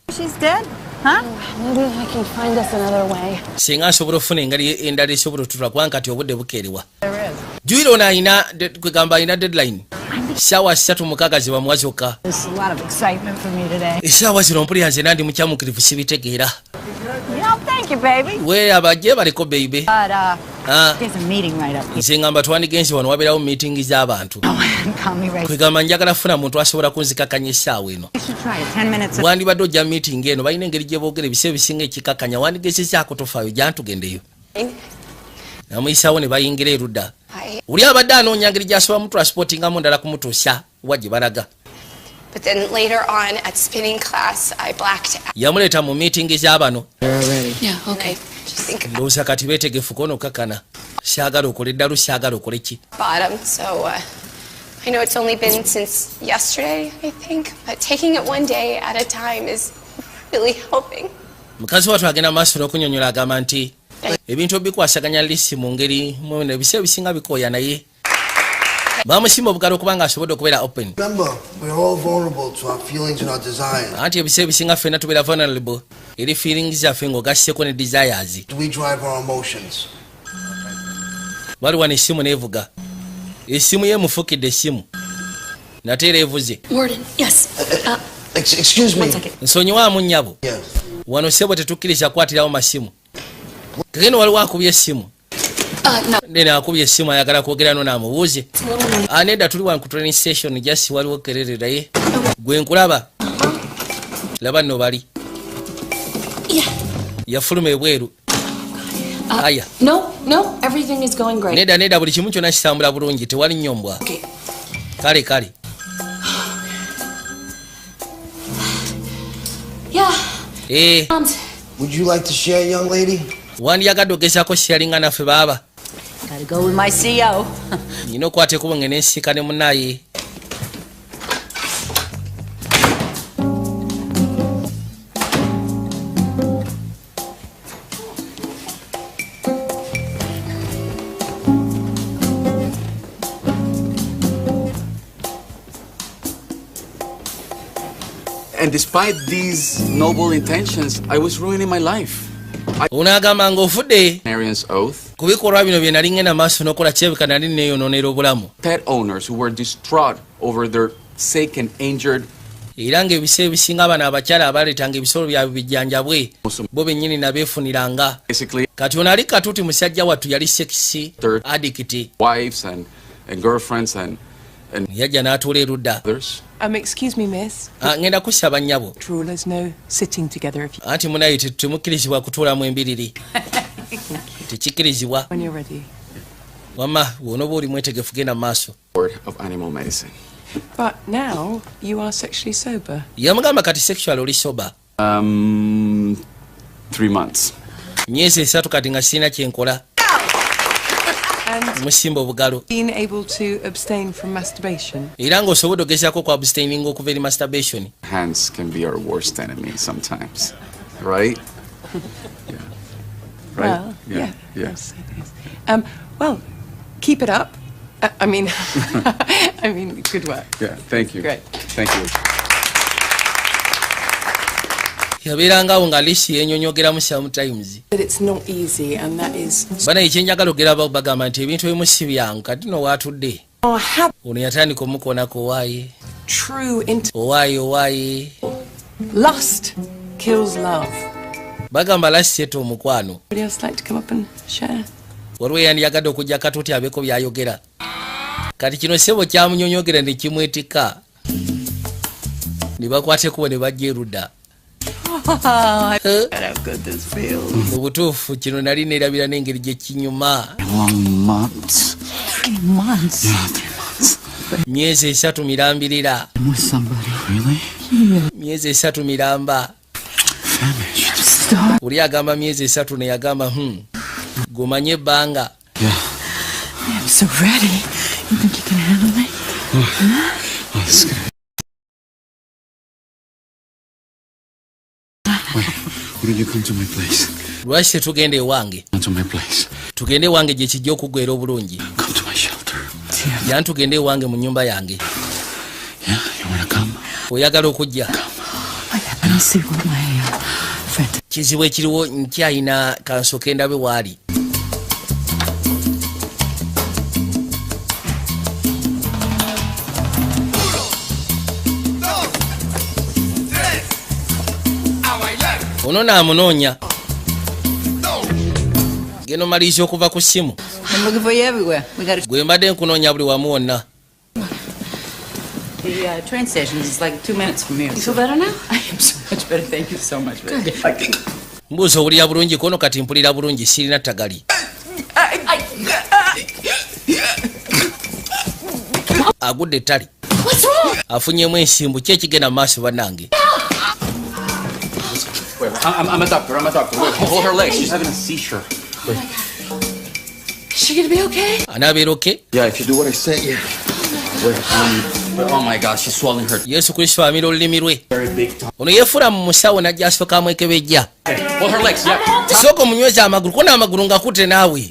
Singa nsobola ofuna engeri endala esobola otutula kubanga kati obudde bukeerewa. Juyira ono alina kwegamba alina deadline. Essaawa 3:6 ze bamuwa zokka. Essaawa zino mpulira nze nandi mukyamukirivu sibitegeera. We abajje baliko baby. Nze ngamba twandigenze wano wabeerawo meeting z'abantu. Kwegamba njagala funa muntu asobola kunzikakanya essaawa eno. Wandibadde ojja meeting eno balina engeri gye boogera ebiseera ebisinga ekikakanya wandigezezaako tofaayo jantugendeyo. Namuyisaawo ne bayingira erudda. Oli abadde anoonya ngeri gy'asobola mutransportingamu ndala kumutuusa wa gye balaga. But then later on at spinning class, I blacked out. Yamuleeta mu meeting z'abano. Yeah, okay. Ndowooza kati beetegefu kono kakana. Saagala okole ddalu saagala okole ki? Bottom, so I know it's only been since yesterday, I think, but taking it one day at a time is really helping. Mukazi wattu agenda maaso n'okunnyonnyola agamba nti ebintu bikwasaganya lisi mu ngeri mwene ebiseera bisinga bikooya naye. Bamusimba obugalo kubanga asobodde okubeera open. Anti ebiseera bisinga ffenna tubeera vulnerable. eri feelings zaffe ng'ogasseko ne desires. Do we drive our emotions? Waliwo n'essimu neevuga. Essimu ye mufukidde essimu. Nateera evuze. Warden, yes. Excuse me. Nsonyiwaamu nnyabo. Wano ssebo tetukkiriza kwatirawo masimu. Kageno waliwo akubye essimu. Nene akubye essimu ayagala kwogera n'amubuuze. Nedda tuli wano ku training station just waliwo kererera ye. Gwe nkulaba. Laba nno bali. Yafuluma ebweru. Aya. No, everything is going great. Nedda buli kimu kyonna kitambula bulungi tewali nnyombwa. Kale. Yeah. Would you like to share, young lady? Wandiyagadde ogezaako sharinga naffe baaba. Gotta go with my CO. Nina okwata ekubo ngene nsika ne munnaye. And despite these noble intentions, I was ruining my life. Unagamba ng'ofudde. Marian's oath. Kubikolwa bino bye nali ngenda maaso n'okola kyebika nali neeyonoonera obulamu. Pet owners who were distraught over their sick and injured. Era ng'ebiseera ebisinga abaana abakyala abaleetanga ebisolo byabwe bijjanjabwe bo bennyini nabeefuniranga. Kati ono ali katuuti musajja wattu yali sexy addict. Wives and girlfriends and yajja n'atuula erudda. Excuse me, miss. Ngenda kusaba nnyabo. Rulers no sitting together if you... Anti munaye temukkirizibwa kutuulamu embiriri. Tekikkirizibwa. When you're ready. Wamma bw'onoba oli mwetegefu genda maaso. Of animal medicine. But now you are sexually sober. Yamugamba kati sexual oli sober. 3 months. Myezi 3 kati nga sirina kyenkola. Musimba obugalo. Being able to abstain from masturbation. Era ng'osobodde ogezaako ku abstaining okuva eri masturbation. Hands can be our worst enemy sometimes. Right? Yeah. Right? Well, yeah. Yes, it is. Well, keep it up. I mean, good work. Yeah, thank you. Great. Thank you. Yabeerangawo nga Lishi yenyonyogeramu sometimes. But it's not easy and that is... Bana ekyenjagala ogera bagamba nti ebintu ebimu si byangu kati no waatudde. Ono yatandika omukoonako owaaye. Owaaye. Lust kills love. Bagamba lust yetta omukwano. Would you else like to come up and share? Waliwo yandiyagadde okujja katuuti abeeko byayogera. Kati kino ssebo kyamunyonyogera ne kimwetika. Ne bakwata ekubo ne bajja erudda. Mu butuufu kino nali neerabira n'engeri gye kinyuma. Months. 3 months? Yeah, 3 months. Myezi 3 mirambirira. With somebody. Really? Myezi 3 miramba. Uli agamba myezi 3 ne yagamba gumanye ebbanga. Yeah. I'm so ready. You think you can handle me? Oh, this is good. Wait, why don't you come to my place? Lwaki tugende ewange? Come to my place. Tugende ewange gye kijja okugwera obulungi. Come to my shelter. Yan tugende ewange mu nnyumba yange. Yeah, you wanna come? Oyagala okujja? Let me see what my friend... Kizibu ekiriwo nkyayina kansooke ndabe waali. Ono naamunoonya. Geno maliriza okuva ku ssimu. I'm looking for you everywhere. Gwe mbadde nkunoonya buli wamu wonna. The train station is like 2 minutes from here. You feel better now? I am so much better. Thank you so much. Mbuuza owulira bulungi kono kati mpulira bulungi sirina ttagali. Agudde ettali. Afunyemu ensimbu ki ekigenda mu maaso bannange. Wait, I'm a doctor. Wait, hold her legs. She's having a seizure. Wait. Is she gonna be okay? Anaabeera okay? Yeah, if you do what I say, yeah. Wait, oh my God, she's swallowing her. Yesu Kristo amira olulimi lwe. Very big tongue. Ono yeefula mu musawo n'ajja asooka amwekebejja. Hold her legs, yeah. Sooka omunyweza amagulu. Kona amagulu ngakutte naawe.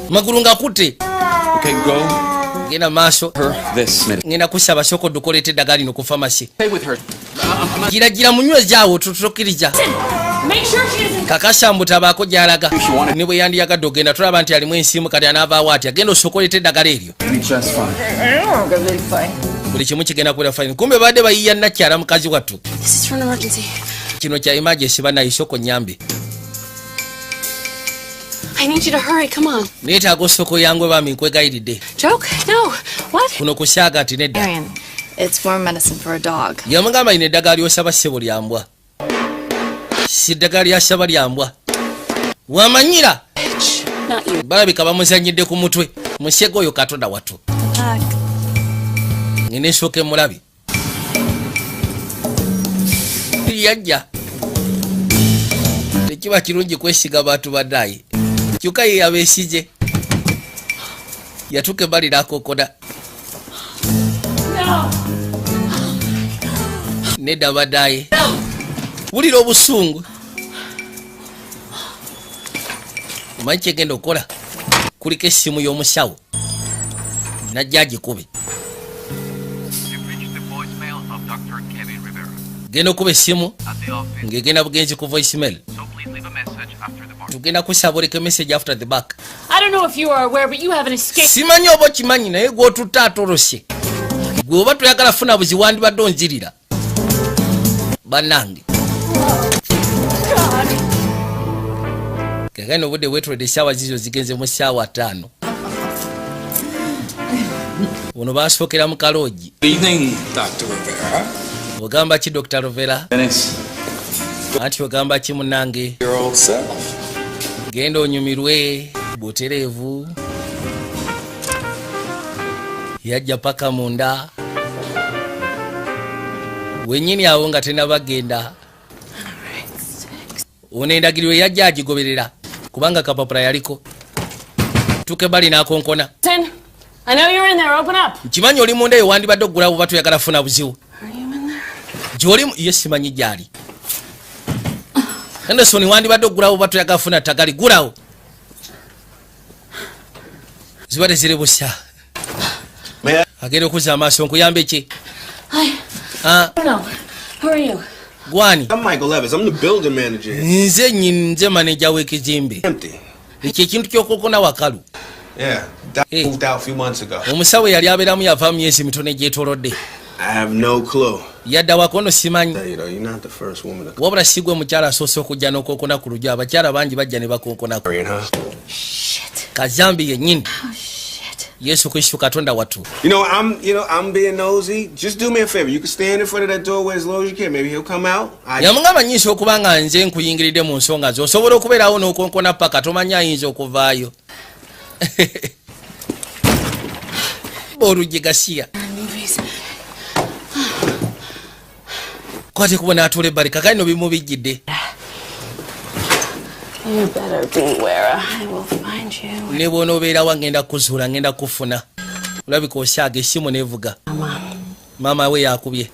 Magulu ngakutte. Okay, go. Genda maaso. This minute. Ngenda kusaba sooka oddukoleeta eddagala lino ku famasi. Stay with her. Gira munyweza awo tutukkiriza. Make sure she isn't. kakasa mbutabaako gyalaga ne bwe yandiyagadde ogenda tulaba nti alimu ensiimu kati anaavaawo ati agenda osokoleta eddagala eryo buli kimu kigenda kubeera fine kumbe badde bayiya nakyala mukazi wattu This is for an emergency. kino kya emergency banayisoko nyambe I need you to hurry. Come on. neetaaga osoko yangwe bami nkwegayiridde Joke? No. What? kuno kusaaga ati nedda Marion, it's more medicine for a dog. yamugamba ine eddagala lyosaba ssebo lyambwa si ddagala lyasaba lyambwa wamanyira Not you. balabika bamuzanyidde ku mutwe musege oyo katonda wattu ngene nsooka emulabi yajja tekiba kirungi kwesiga bantu baddayi kyuka ye yabeesije yatuka ebbali nakokona nedda baddaye wulira obusungu omanyi kyegenda okukola kuliko essimu y'omusawo najja agikube genda okuba essimu ng'egenda bugenzi ku voicemail tugenda kusaba oleka message after the back I don't know if you are aware, but you have an escape. simanyi oba okimanyi naye gw'otutta atolose gwe oba toyagala funa buzi wandibadde onzirira bannange kakano obudde bwetolodde essaawa zizo zigenze mu ssaawa 5 ono basookera mu kaloogi ogamba ki Dr. Rovera anti ogamba ki munnange genda onyumirwe butereevu yajja paka munda wennyini awo nga tenabagenda ono endagiriro yajja agigoberera kubanga kapapula yaliko tuke bali nakonkona I know you're in there. Open up. nkimanyi oli munda eyo wandibadde oggulawo buba toyagala funa buzibu gy'oli ye simanyi gyali Anderson wandibadde oggulawo buba toyagala funa tagali gulawo zibadde ziri busa agenda okuzza amaaso nkuyambe ki Who are you? gwani I'm Michael Evans. I'm the building manager. nze nyini nze maneja w'ekizimbe ekyo ekintu ky'okokona wakalu Yeah, that moved out a few months ago. omusawo yali abeeramu yava myezi mitono egyetolodde I have no clue. yadda wakono simanyi You know, you're not the first woman to wabula sigwe mukyala asoose okujja n'okokona ku lujja abakyala bangi bajja ne bakonkonako kazambi yennyini yesu kristu katonda wattu I'm being nosy. Just do me a favor. You can stand in front of that doorway as long as you can. Maybe he'll come out. yamugamba nnyinza okuba nga nze nkuyingiridde mu nsonga zo osobola okubeerawo n'okonkona paka tomanyi ayinza okuvaayo oluggi gasiya kwate kubona atula ebbali kakali no bimubijjidde You better beware. I will find you. ne bw'onoobeerawo ngenda kuzuula ngenda kufuna olabika osaaga essimu nevuga maama we yakubye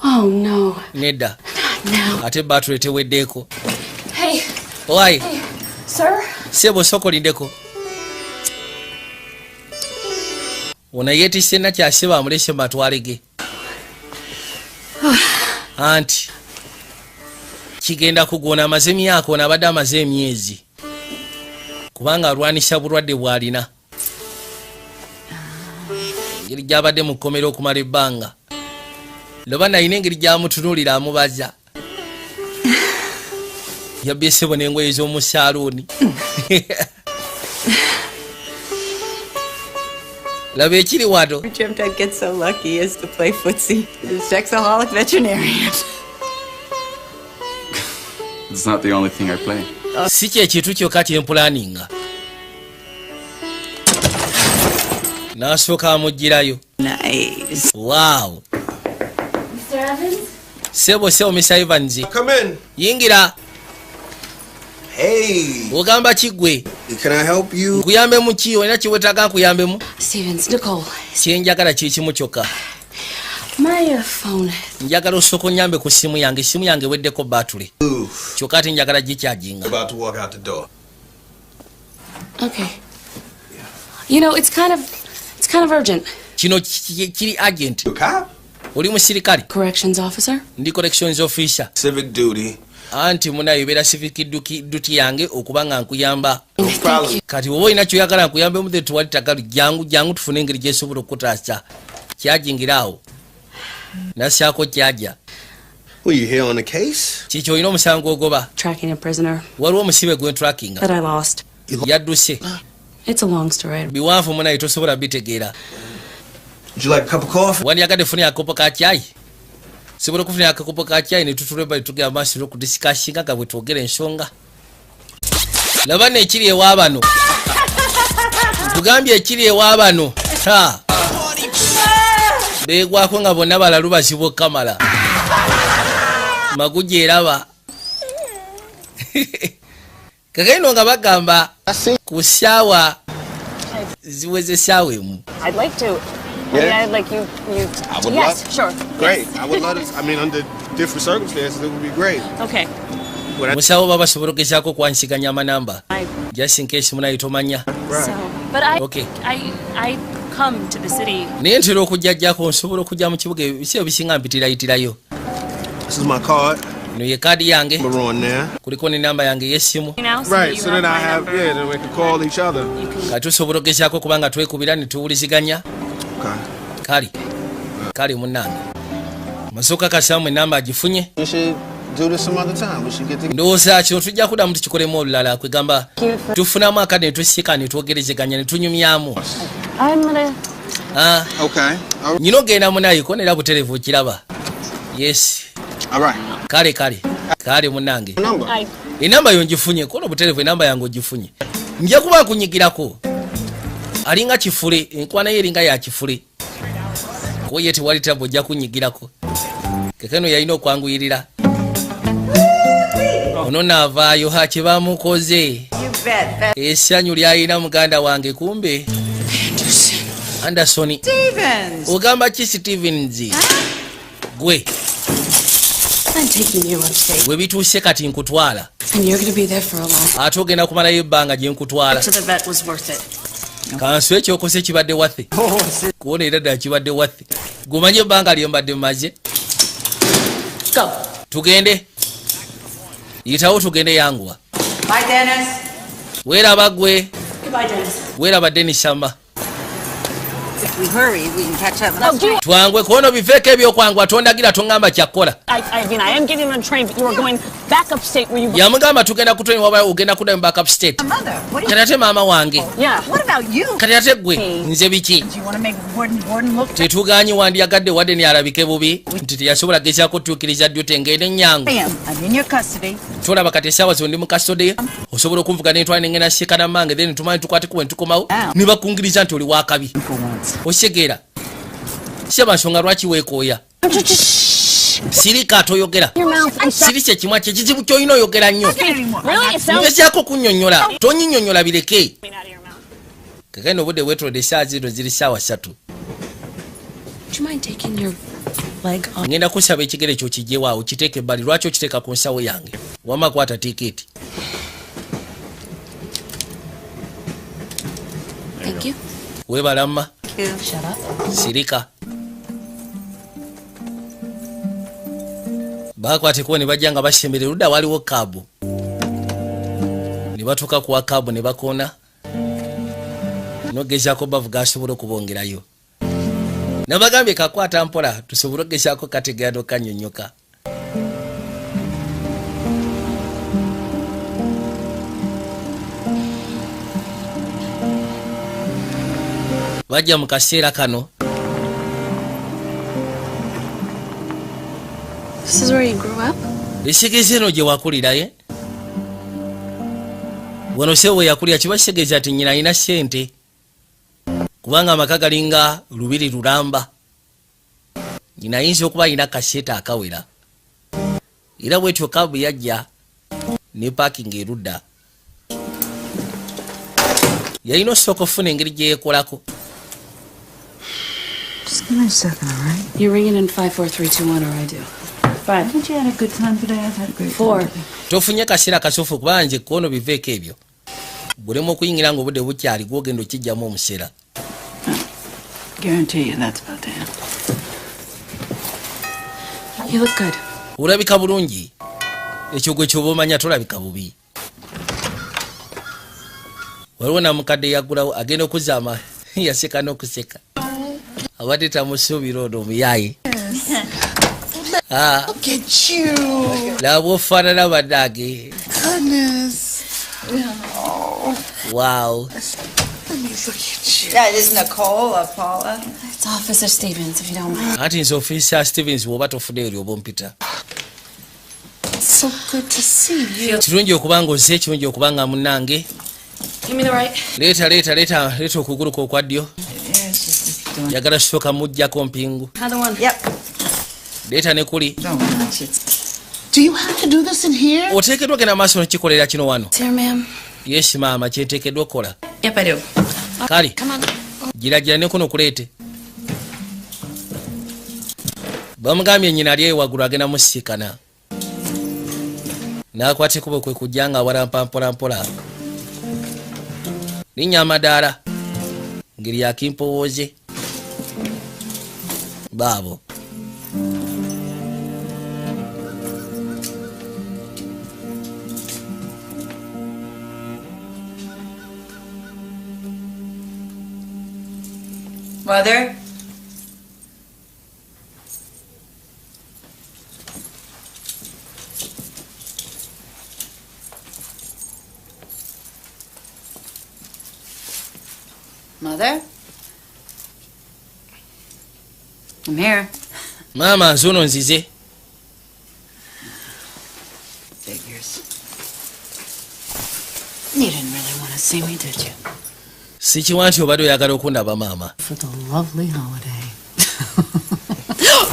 Oh no. nedda Now. ate batule teweddeeko Hey. owai Hey. Sir? sebo sokolindeko ono yeetisse nakyasiba amulese matwalege anti kigenda kugona amaze emyaka ono abadde amaze emyezi kubanga alwanisa bulwadde bw'alina engeri gy'abadde mu kkomera okumala ebbanga loba nalina engeri gy'amutunuulira amubaza yabyesebo n'engoye z'omu saaluuni laba ekiri wano Dreamt I'd get so lucky as to play footsie. The sexaholic veterinarian. It's not the only thing I play. si kyekintu kyokka kyempulaninga n'asooka amugirayo Nice. waaw Mr. Evans? sebo Mr. Evans Come in. yingira Hey. ogamba kiggwe Can I help you? nkuyambe mu ki olina kiwetaaga nkuyambemu Stevens, Nicole. kyenjagala kikimu kyokka My phone. njagala osooka onyambe ku ssimu yange eweddeko batule kyokka ate njagala gikyajinga About to walk out the door. Okay. You know, it's kind of urgent. kino kiri agent oli musirikale Corrections officer? ndi corrections officer Civic duty. anti munayo beera civic duty yange okuba nga nkuyamba kati woba olina kyoyagala nkuyambe muthe tuwali tagalu jangu tufune engeri gyesobola okukutaasa kyajingiraawo nasyako kyaja kiki olina omusango ogoba waliwo omusibe gwentrackinga yadduse biwanvu munayo tosobola bitegeera wandiyagadde fune akopo ka kyayi sobola okufunira akakopo ka kyayi ne tutuleba tugenda maaso okudisikasinga nga bwe twogera ensonga laba neekiri ewaabano tugambye ekiri ewaabano beegwako nga bonna balalu bazibwa kamala maguja eraba kakaino nga bagamba ku ssaawa ziweze essaawa emu. Yeah, I'd like you I would yes, love. Sure. Great. Yes. I would love to. I mean, under different circumstances, it would be great. Okay. musawo baba sobola okugezaako kwansiganya amanamba just in case munayo tomanya. So, but I come to the city. Naye ntera okujjajjako nsobola okujja mu kibuga ebisiro bisinga mpitirayitirayo. This is my card. No ye kaadi yange. We're on there. Kuliko n'enamba yange y'essimu. Right. So then I have then we can call each other. Kati tusobola okugezaako kubanga twekubira ne tuwuliziganya. Kali munnange masooka kasaamu enamba agifunye ndowooza kino tujja kuddamu tukikolemu olulala kwegamba tufunamu akadi ne tusika ne twogerezeganya ne tunyumyamu nyina ogenda munayiko nera buterevu okiraba yes kale munnange enamba yo ngifunye kono buterevu enamba yange ogifunye nja kuba nkunyigirako alinga kifule enkwana ye eringa ya kifule koye tewali tabo ojja kunyigirako kekeno yalina okwanguyirira ono naavaayo haki bamukoze essanyu lyalina muganda wange kumbe Anderson ogamba ki Stevens gwe we bituuse kati nkutwala ate ogenda kumalayo ebbanga gye nkutwala kansu ekyokose kibadde wathe kuwona era ddala kibadde wathe gumanye ebbanga lyo mbadde mumaze tugende yitawo tugende yanguwa weeraba gwe weeraba Dennis Samba twangwe kuono biveeko ebyokwangwa tondagira tongamba kyakkola yamugamba tugenda kutoni waba ogenda kuddayo backup state kati ate maama wange kati ate gwe nze biki tetuganyi wandiyagadde wadde nialabike bubi nti teyasobola gezaako tuukiriza ddyo tengende nnyangu tolaba kati essaawa zo ndi mu kastode osobola okunvuga nentwala nengenda sekana mange then tumanyi tukwatekuwe ntukomawo ne bakungiriza nti oli wakabi osegeera seba nsonga lwaki weekooya sirika toyogera siri kyekimwa kyekizibu kyolina oyogera nnyo ngezaako kunnyonnyola tonyinyonnyola bireke kakene obudde bwetolodde essaawa zino ziri ssaawa 3 ngenda kusaba ekigere ekyo kijjewaawo kiteeke ebbali lwaki okiteeka ku nsawo yange wama kwata tiketi webalamma sirika bakwatekuwa ne bajja nga basembere ludda waliwo kaabu ne batuuka kuwa kaabu ne bakoona nogezaako bavuga asobola okubongerayo nabagambye kakwata mpola tusobole okugezaako kategano kanyonyoka bajja mu kaseera kano ekisegeeza eno gye wakuliraye wano sewe yakulira kiba kitegeeza ti nnyina alina ssente kubanga amaka galinga lubiri lulamba nyina ayinza okuba alina kaseeta akawera era bwetyo kaabu yajja ne paaking erudda yalina osooka ofuna engeri gye yeekolako. Just give me a second, all right? You're ringing in 54321 or I do. 5. Haven't you had a good time today? I've had a great 4. time. Tofunye kaseera kasoofu kubanga nze koono biveeko ebyo bulemu okuyingira nga obudde bukyali gwogenda okijjamu omuseera. Guarantee you that's about to happen. You look good. Olabika bulungi. ekyo gwe kyoba omanya tolabika bubi. Waliwo namukadde yagulawo agenda okuzaama yaseka n'okuseka abadde tamusuubira ono omuyaaye. Look at you. Laba ofaanana bannange. Goodness. Wow. Let me look at you. That is Nicole or Paula. It's Officer Stevens, if you don't mind. Anti nze Officer Stevens bw'oba tofuna eri oba ompita. It's so good to see you. Kirungi okuba ng'ozze, kirungi okuba nga munnange. Give me the right. Leeta okugulu kwo okwa ddyo. Njagala sooka mujjako mpingu. Another one. Yep. Leeta ne kuli. Do you have to do this in here? Oteekeddwa genda maaso n'ekikolera kino wano. It's here, ma'am. Yes, maama, kyeteekeddwa okukola. Yep, I do. Kale, Come on. gira ne kuno kuleete. Bamugambye nnyina ali waggulu agenda musisikana. N'akwata ekkubo kwe kujja nga walampa mpolampola. Linnya amadaala. Ngeri yakimpowooze. Baabo. Mother? Mother? I'm here. Maama nzuno nzize. Figures. You didn't really want to see me, did you? Sikiwa nti obadde oyagala okundaba maama. For the lovely holiday.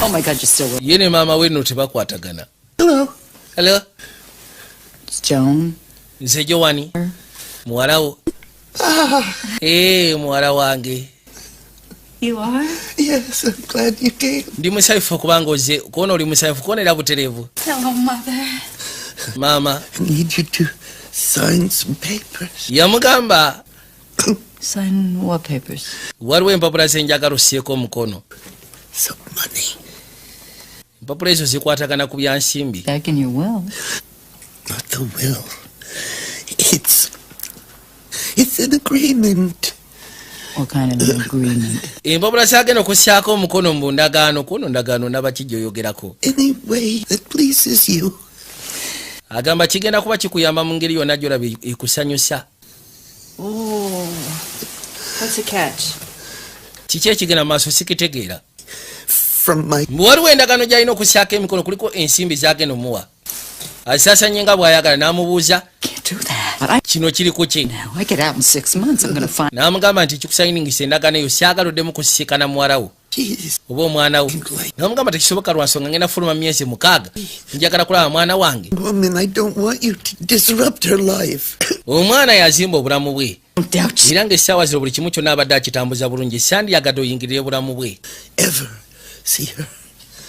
Oh my God, you're still with me. Ye ne maama we nno tebakwatagana. Hello. Hello. It's Joan. Nze Joani. Muwala wo. Muwala wange. You are? Yes, I'm glad you came. Ndi musanyufu okubanga ozze. Kuona oli musanyufu, kuona era butereevu. Hello, Mother. Maama. I need you to sign some papers. Yamugamba. Sign what papers? Waliwo empapula zenjagala osseeko omukono. Some money. Empapula ezo zikwatagana ku byansimbi. Back in your will. Not the will. It's an agreement. What kind of an agreement? Empapula zagenda okussaako omukono mu ndagaano. Kuno ndagaano nabaki gy'oyogerako. Any way that pleases you. Agamba kigenda kuba kikuyamba mu ngeri yonna gy'olaba ekusanyusa. Oh, what's the catch? Kiki ekigenda maaso sikitegeera. From my... Waliwo endagaano gy'alina okussaako emikono kuliko ensimbi zagenda omuwa. Asaasanye nga bw'ayagala n'amubuuza. Kino kiri ku ki? I get out in 6 months. I'm going to find... N'amugamba nti kikusayiningisa endagaano eyo syagala oddemu kusisikana muwala wo. Oba omwana wo. N'amugamba tekisoboka lwa nsonga ngenda fuluma myezi 6. Njagala kulaba mwana wange. Woman, I don't want you to disrupt her life. Omwana yazimba obulamu bwe. Era ng'essaawa zino buli kimu kyonna abadde akitambuza bulungi. Sandiyagadde oyingirire obulamu bwe. Ever see her?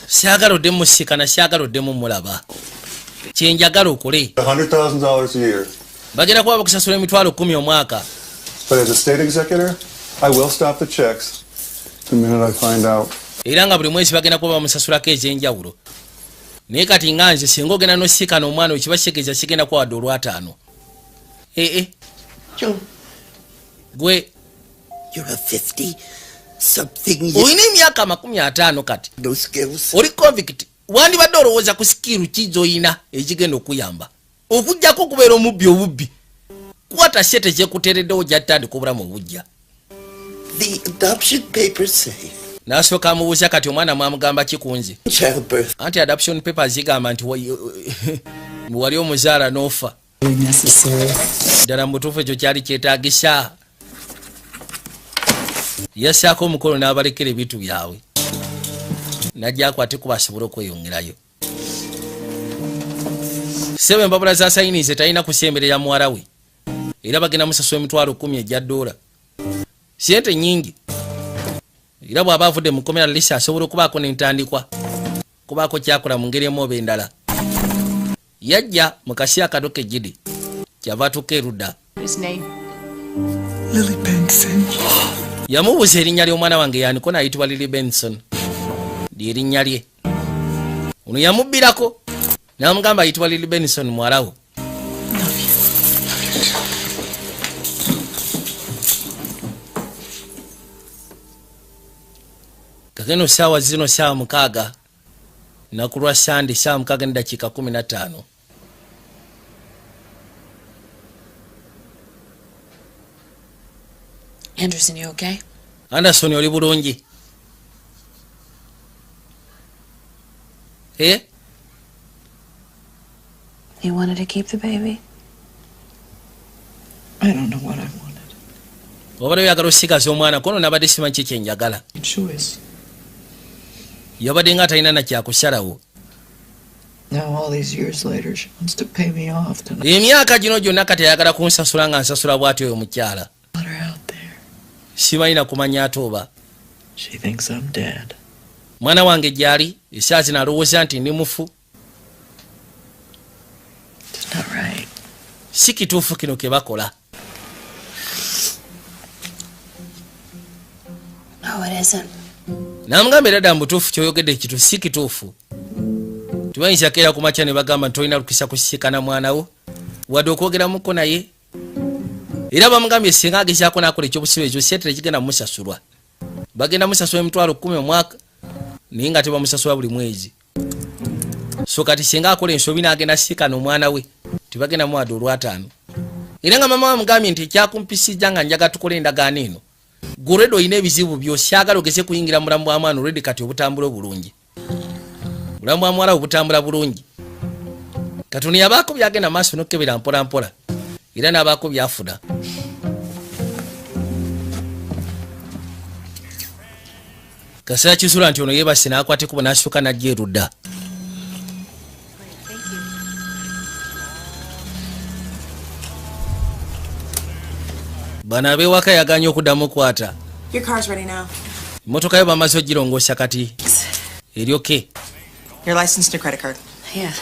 Syagala oddemu musisikana, syagala oddemu mulaba. Kyenjagala okole. $100,000 a year. Bagenda kuba bakusasula emitwalo 10 omwaka. But as a state executor, I will stop the checks the minute I find out. Era nga buli mwezi bagenda kuba bamusasulako ez'enjawulo. Naye kati nga nze singa ogenda n'osisikana omwana we kibasegeeza sigenda kuwa wadde olw'ataano. Joe. Gwe. You're a 50-something year. Olina emyaka 50 kati. No skills. Oli convict. Wandibadde olowooza ku sikiru ki z'olina ekigenda okuyamba. Okujjako okubeera omubbi obubbi. Kwata sente kyekuteereddewo gy'atandika obulamu obujja. The adoption papers say. N'asooka amubuuza kati omwana mwamugamba kikunze. Childbirth. Anti adoption papers zigamba nti wali omuzaala n'ofa. Ddala mutuufu ekyo kyali kyetaagisa. Yassaako omukono n'abalekera ebintu byabwe. Najja akwate kuba asobole okweyongerayo. Sebe empapula za sayinize talina kusemberera muwala we. Era bagenda musasula emitwalo 10 egya $. Sente nyingi. Era bw'aba avudde mu kkomera lisa asobola okubaako n'entandikwa. Kubaako kyakola mu ngeri emu oba endala. Yajja mu kaseera kadoke Gidi. Kyava atuuka erudda. Lily Benson. Yamubuuza erinnya ly'omwana wange yaniko n'ayitibwa Lily Benson. Lyerinnya lye. Ono yamubbirako. Namugamba ayitibwa Lily Benson mwalawo. Kageno saawa zino saawa 6 nakulwa Sande saawa 6 n'eddakiika 15. Anderson, you okay? Anderson, oli bulungi? Eh? You wanted to keep the baby? I don't know what I wanted. Obadde oyagala osigaza omwana kono nabadde simanyi ki kye njagala. Choice. Yabadde nga talina na kyakusalawo. Now all these years later, she wants to pay me off tonight. Emyaka gino gyonna kati ayagala kunsasula nga nsasula bw'ati oyo mukyala. Simanyi na kumanya ate oba. She thinks I'm dead. Mwana wange gyali esaawa zino alowooza nti ndi mufu. It's not right. Si kituufu kino ke bakola. No, it isn't. Namugamba era ddala mutuufu kyoyogedde kitu si kituufu. Tubayinza keera ku makya ne bagamba nti tolina lukisa kusisikana mwana wo wadde okwogeramuko naye. Era bamugambye singa agezaako n'akola ekyobusibe ekyo sente tekigenda mumusasulwa. Bagenda musasula $10,000 omwaka naye nga tebamusasula buli mwezi. So kati singa akola ensobi n'agenda sisikana omwana we tebagenda muwadde $5,000. Era nga mama bamugambye nti ekyakumpisijja nga njaga tukole endagaano eno. Guredo oyina ebizibu byo syagala ogeze kuyingira mulamu bwa mwana olwedde kati obutambula obulungi. Mulamu bwa mwala obutambula bulungi. Katuni yabaako byagenda maaso n'okkebera mpola mpola. Era n'abaako byafuna. Kaseera kizula nti ono yeebase n'akwata ekkubo n'asituka n'ajja erudda. Bano ab'ewaka yaganye okuddamu kwata. Your car's ready now. Emmotoka yo bamaze ogirongoosa kati. Eryoke. Your license and your credit card. Yeah.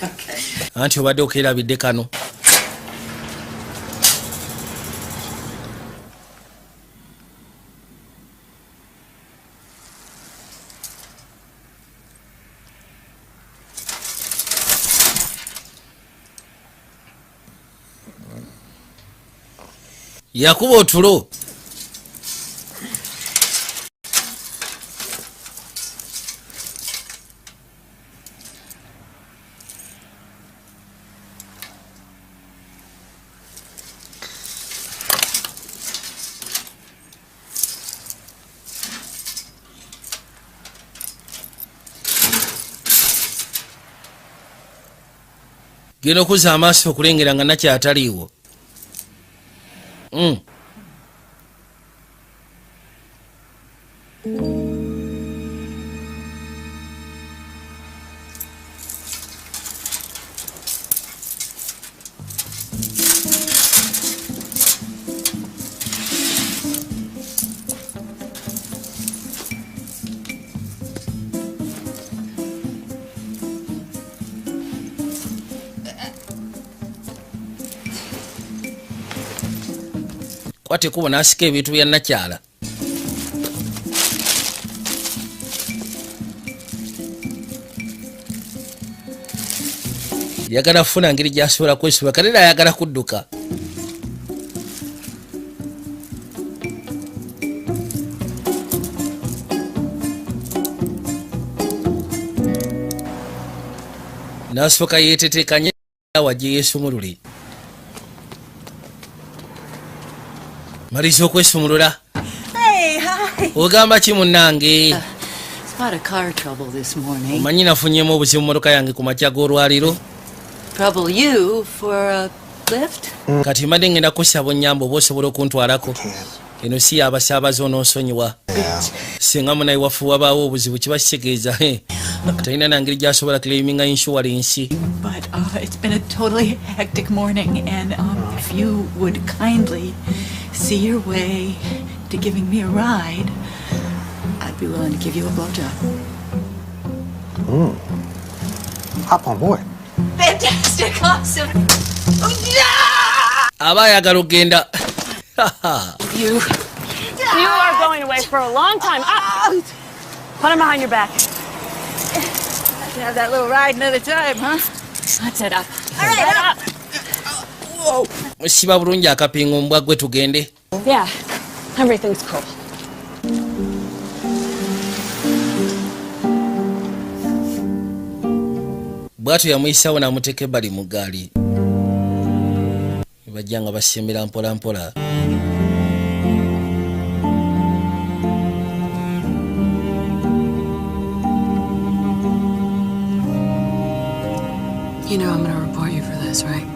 Okay. Anti obadde okeerabidde kano. Yakuba otulo. Genda okuzza amaaso okulengera nga nakyataliiwo. Kwate kubo n'asika ebintu bya nakyala. Yagala funa ngeri gy'asobola kwesuba kati era ayagala kudduka. N'asooka yeeteteekanye wajje yeesumulule. Mariza okwesumulula. Hey, hi. Ogamba ki munnange? Spot of car trouble this morning. Omanyi nafunyemu obuzibu mmotoka yange ku makya g'olwaliro. Trouble you for a lift? Kati mbadde ngenda kusaba onnyamba oba osobola okuntwalako. Eno si yabasaabaza onoonsonyiwa. Singa munayi waffe wabaawo obuzibu kiba kitegeeza. Talina nangeri gy'asobola claiminga insurance. But it's been a totally hectic morning, and if you would kindly see your way to giving me a ride, I'd be willing to give you a blowjob. Hop on board. Fantastic, awesome. Aba ayagala okgenda. You are going away for a long time. Put him behind your back. to have that little ride another time, huh? Let's head up. All right, up. Whoa. Siba bulungi akapingo mbwa gwe tugende. Yeah, everything's cool. Bwatu yamuyisawo n'amuteeka ebbali mu gaali. Bajja nga basembera mpola mpola. You know I'm gonna report you for this, right?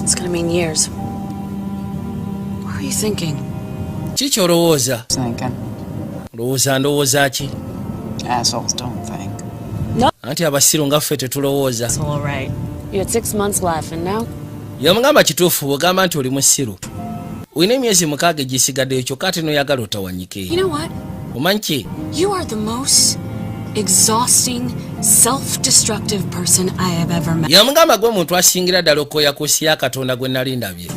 It's gonna mean years. What are you thinking? Kiki olowooza? Thinking. Ndowooza ki? Assholes don't think. No. Anti abasiru nga ffe tetulowooza. It's all right. You had 6 months left and now? Yamugamba kituufu bw'ogamba nti oli musiru. Uyina emyezi 6 egisigaddeyo kyokka ate n'oyagala otawanyike. You know what? Omanyi ki? You are the most exhausting, self-destructive person I have ever met. Yamugamba gwe muntu asingira ddala okooya ku nsi ya Katonda gwe nali ndabye.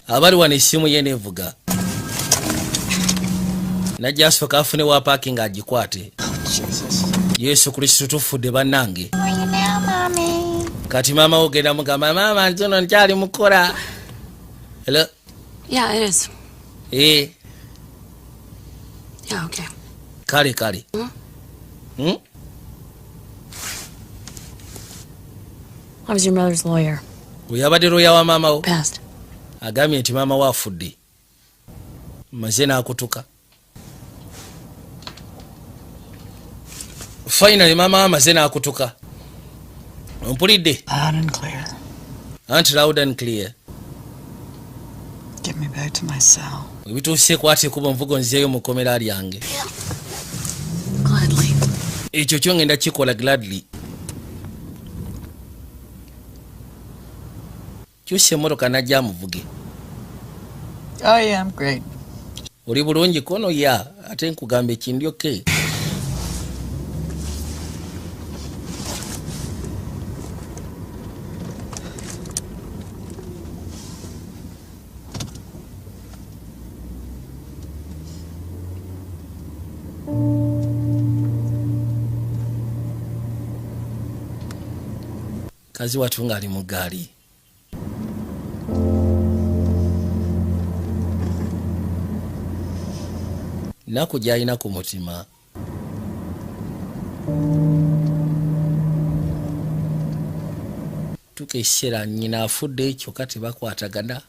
Abali wano essimu ye neevuga. Najja asooka afune wa parking agikwate. Yesu Kristo tufudde bannange. Kati maama ogenda mugamba maama nzono nkyali mukola. Hello? Yeah, it is. Eh. Yeah, okay. Kale. I was your mother's lawyer. Uyabadde lawyer wa maama wo? Passed. Agambye nti maama wo afudde. Maze n'akutuka. Finally maama amaze n'akutuka. Ompulidde? Loud and clear. Anti loud and clear. Get me back to my cell. Ebituuse kwate kuba nvugo nzeeyo mu kkomera lyange. Gladly. Ekyo kyo ngenda kikola gladly. Kyusa emmotoka najja amuvuge. Oh yeah, I'm great. Oli bulungi kono ya ate nkugamba ekindi okay. Kazi watu nga ali mu gaali. Naku gy'alina ku mutima. Tukeesera nnyina afudde ekyo kati bakwatagana.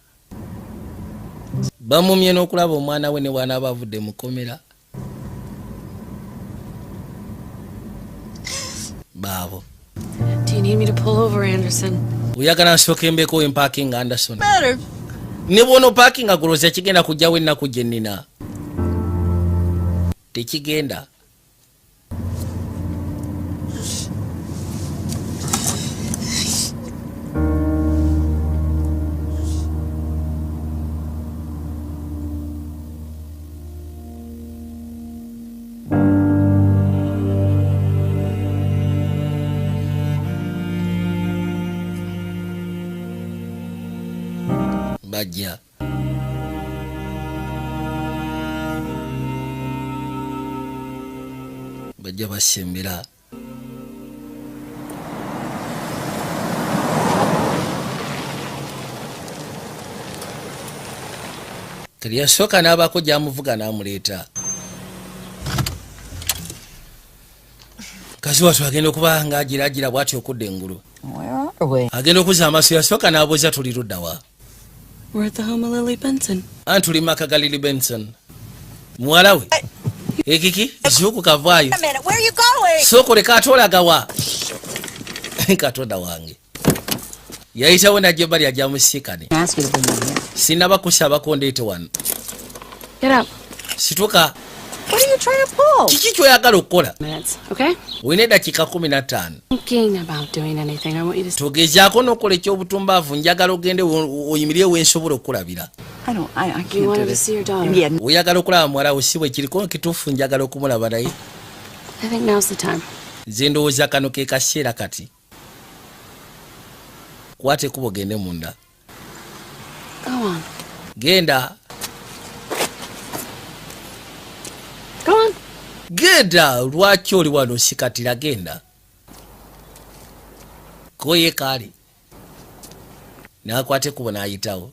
Bamumye n'okulaba omwana we ne bw'anaaba avudde mu kkomera. Baabo. Do you need me to pull over, Anderson? Oyagala nsooke mbeeko we parking Anderson. Better. Ne bw'ono parking agulooza kigenda kujjawo ennaku gye nnina. Tekigenda. Bajja. Bajja basembera. Kali yasooka n'abaako gy'amuvuga n'amuleeta. Kazi watu agenda okuba ng'agiragira bw'ati okudda engulu. Agenda okuzza amaaso yasooka n'abuuza tuli ludda wa? We're at the home of Lily Benson. Antuli maka ga Lily Benson. Muwala we. Ekiki zuku kavaayo. Wait a minute, where are you going? Soko leka atola gawa. Katonda wange. Yayitawo najja ebbali ajja musikane. Sinaba kusaba kondeete wano. Get up. Situka. What are you trying to pull? Kiki ky'oyagala okukola? Minutes, okay? Oyina eddakiika 15. Thinking about doing anything, I want you to... Togezaako n'okola ekyobutumbaavu njagala ogende oyimirire wensobola okulabira. I can't You do wanted to this. see your daughter. Yeah. Oyagala okulaba muwala wo si bwe kiriko kituufu njagala okumulaba naye. I think now's the time. Nze ndowooza kano ke kaseera kati. Kwate kuba ogende munda. Go on. Genda. Go on. Genda, lwaki oli wano sikatira genda. Koye kali. Nakwate kubona ayitawo.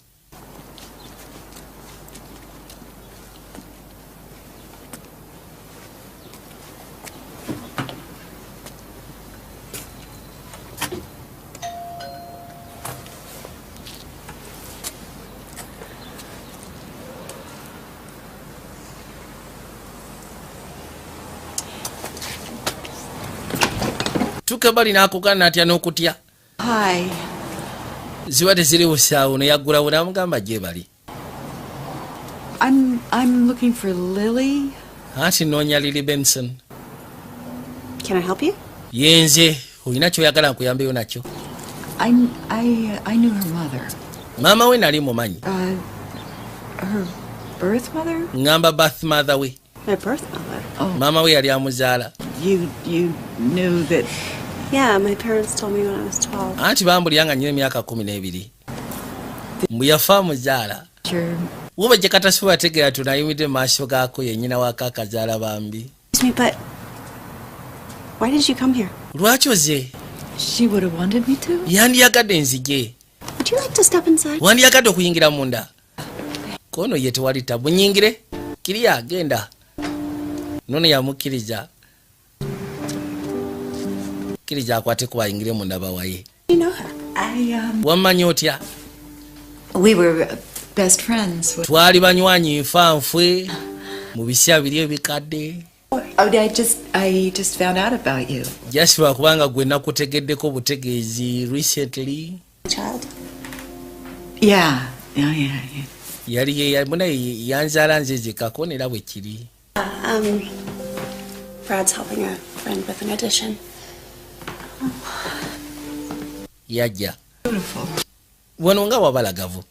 Tukabali nakugana atya n'okutya. Hi. Ziwate ziri busaawo neyagula bunamugamba gye bali. I'm looking for Lily. Ati noonya Lily Benson. Can I help you? Yenze, olina kyoyagala nkuyambeyo nakyo. I knew her mother. Mama we nali mumanyi. Her birth mother? Ngamba birth mother we. My birth mother. Oh. Mama we yali amuzaala. You knew that. Yeah, my parents told me when I was 12. Anti bambulya nyine emyaka 12. Mbu yafa muzaala. Sure. Woba gye katasuba ategeera tunayimidde maaso gaako yennyina w'akaakazaala bambi. Excuse me, but why did you come here? Lwaki oze? She would have wanted me to. Yandiyagadde nzije. Would you like to step inside? Wandiyagadde okuyingira munda. Kono ye tewali tabu nyingire. Kiriya genda. Nono yamukkiriza. Kirija akwate ku bayingire munda bawaye. You know her? Wamanyi otya? We were best friends. Twali banywanyi nfanfwe mu bisya biri ebikadde. I just found out about you. Just lwakubanga gwe nakutegeddeko butegeezi recently. Child? Yeah. Yali yamuna yanzaala nzeze kakonera bwe kiri. Brad's helping a friend with an addition. Yajja. Wano nga wabalagavu.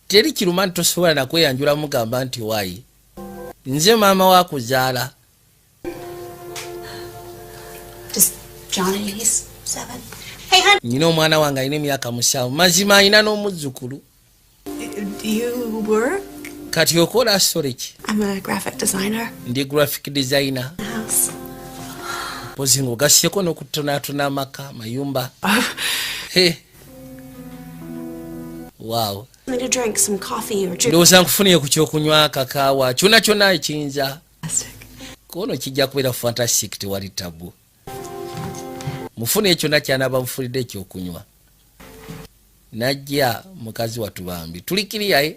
Teri kiruma nti tosobola nakweyanjula mugamba nti waayi. Nze maama wakuzaala. Does Johnny, he's 7. Hey, honey. Nyina omwana wange alina emyaka 7. Mazima alina n'omuzzukulu. You work? Kati okola story ki? I'm a graphic designer. Ndi graphic designer. House. Pozi ng'ogasseko n'okutonaatona amaka mayumba. Hey. Wow. I need to drink some coffee or juice. Ndowooza nkufuniye ku kyokunywa kakaawa kyonna kyonna ekiyinza. Kono kijja kubeera fantastic tewali tabu. Mufune kyonna kyanaaba mufulidde ekyokunywa. Najja mukazi watu bambi. Tulikiriya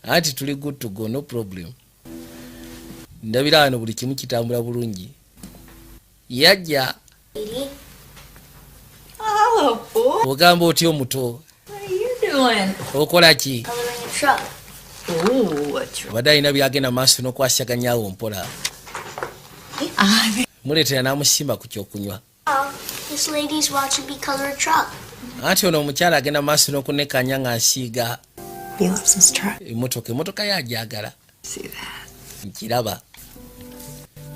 Anti tuli good to go, no problem. Ndabira wano buli kimu kitambula bulungi. Yajja. Hello, boy. Ogamba otya omuto? What are you doing? Okola ki? Truck. Ooh, a truck. Badde alina byagenda maaso n'okwasaganyaawo mpola. Muleetera n'amusimba ku kyokunywa. This lady's watching me color a truck. Anti ono omukyala agenda maaso n'okunekanya ng'asiiga. He loves his truck. Emotoka yagyagala. See that? Nkiraba.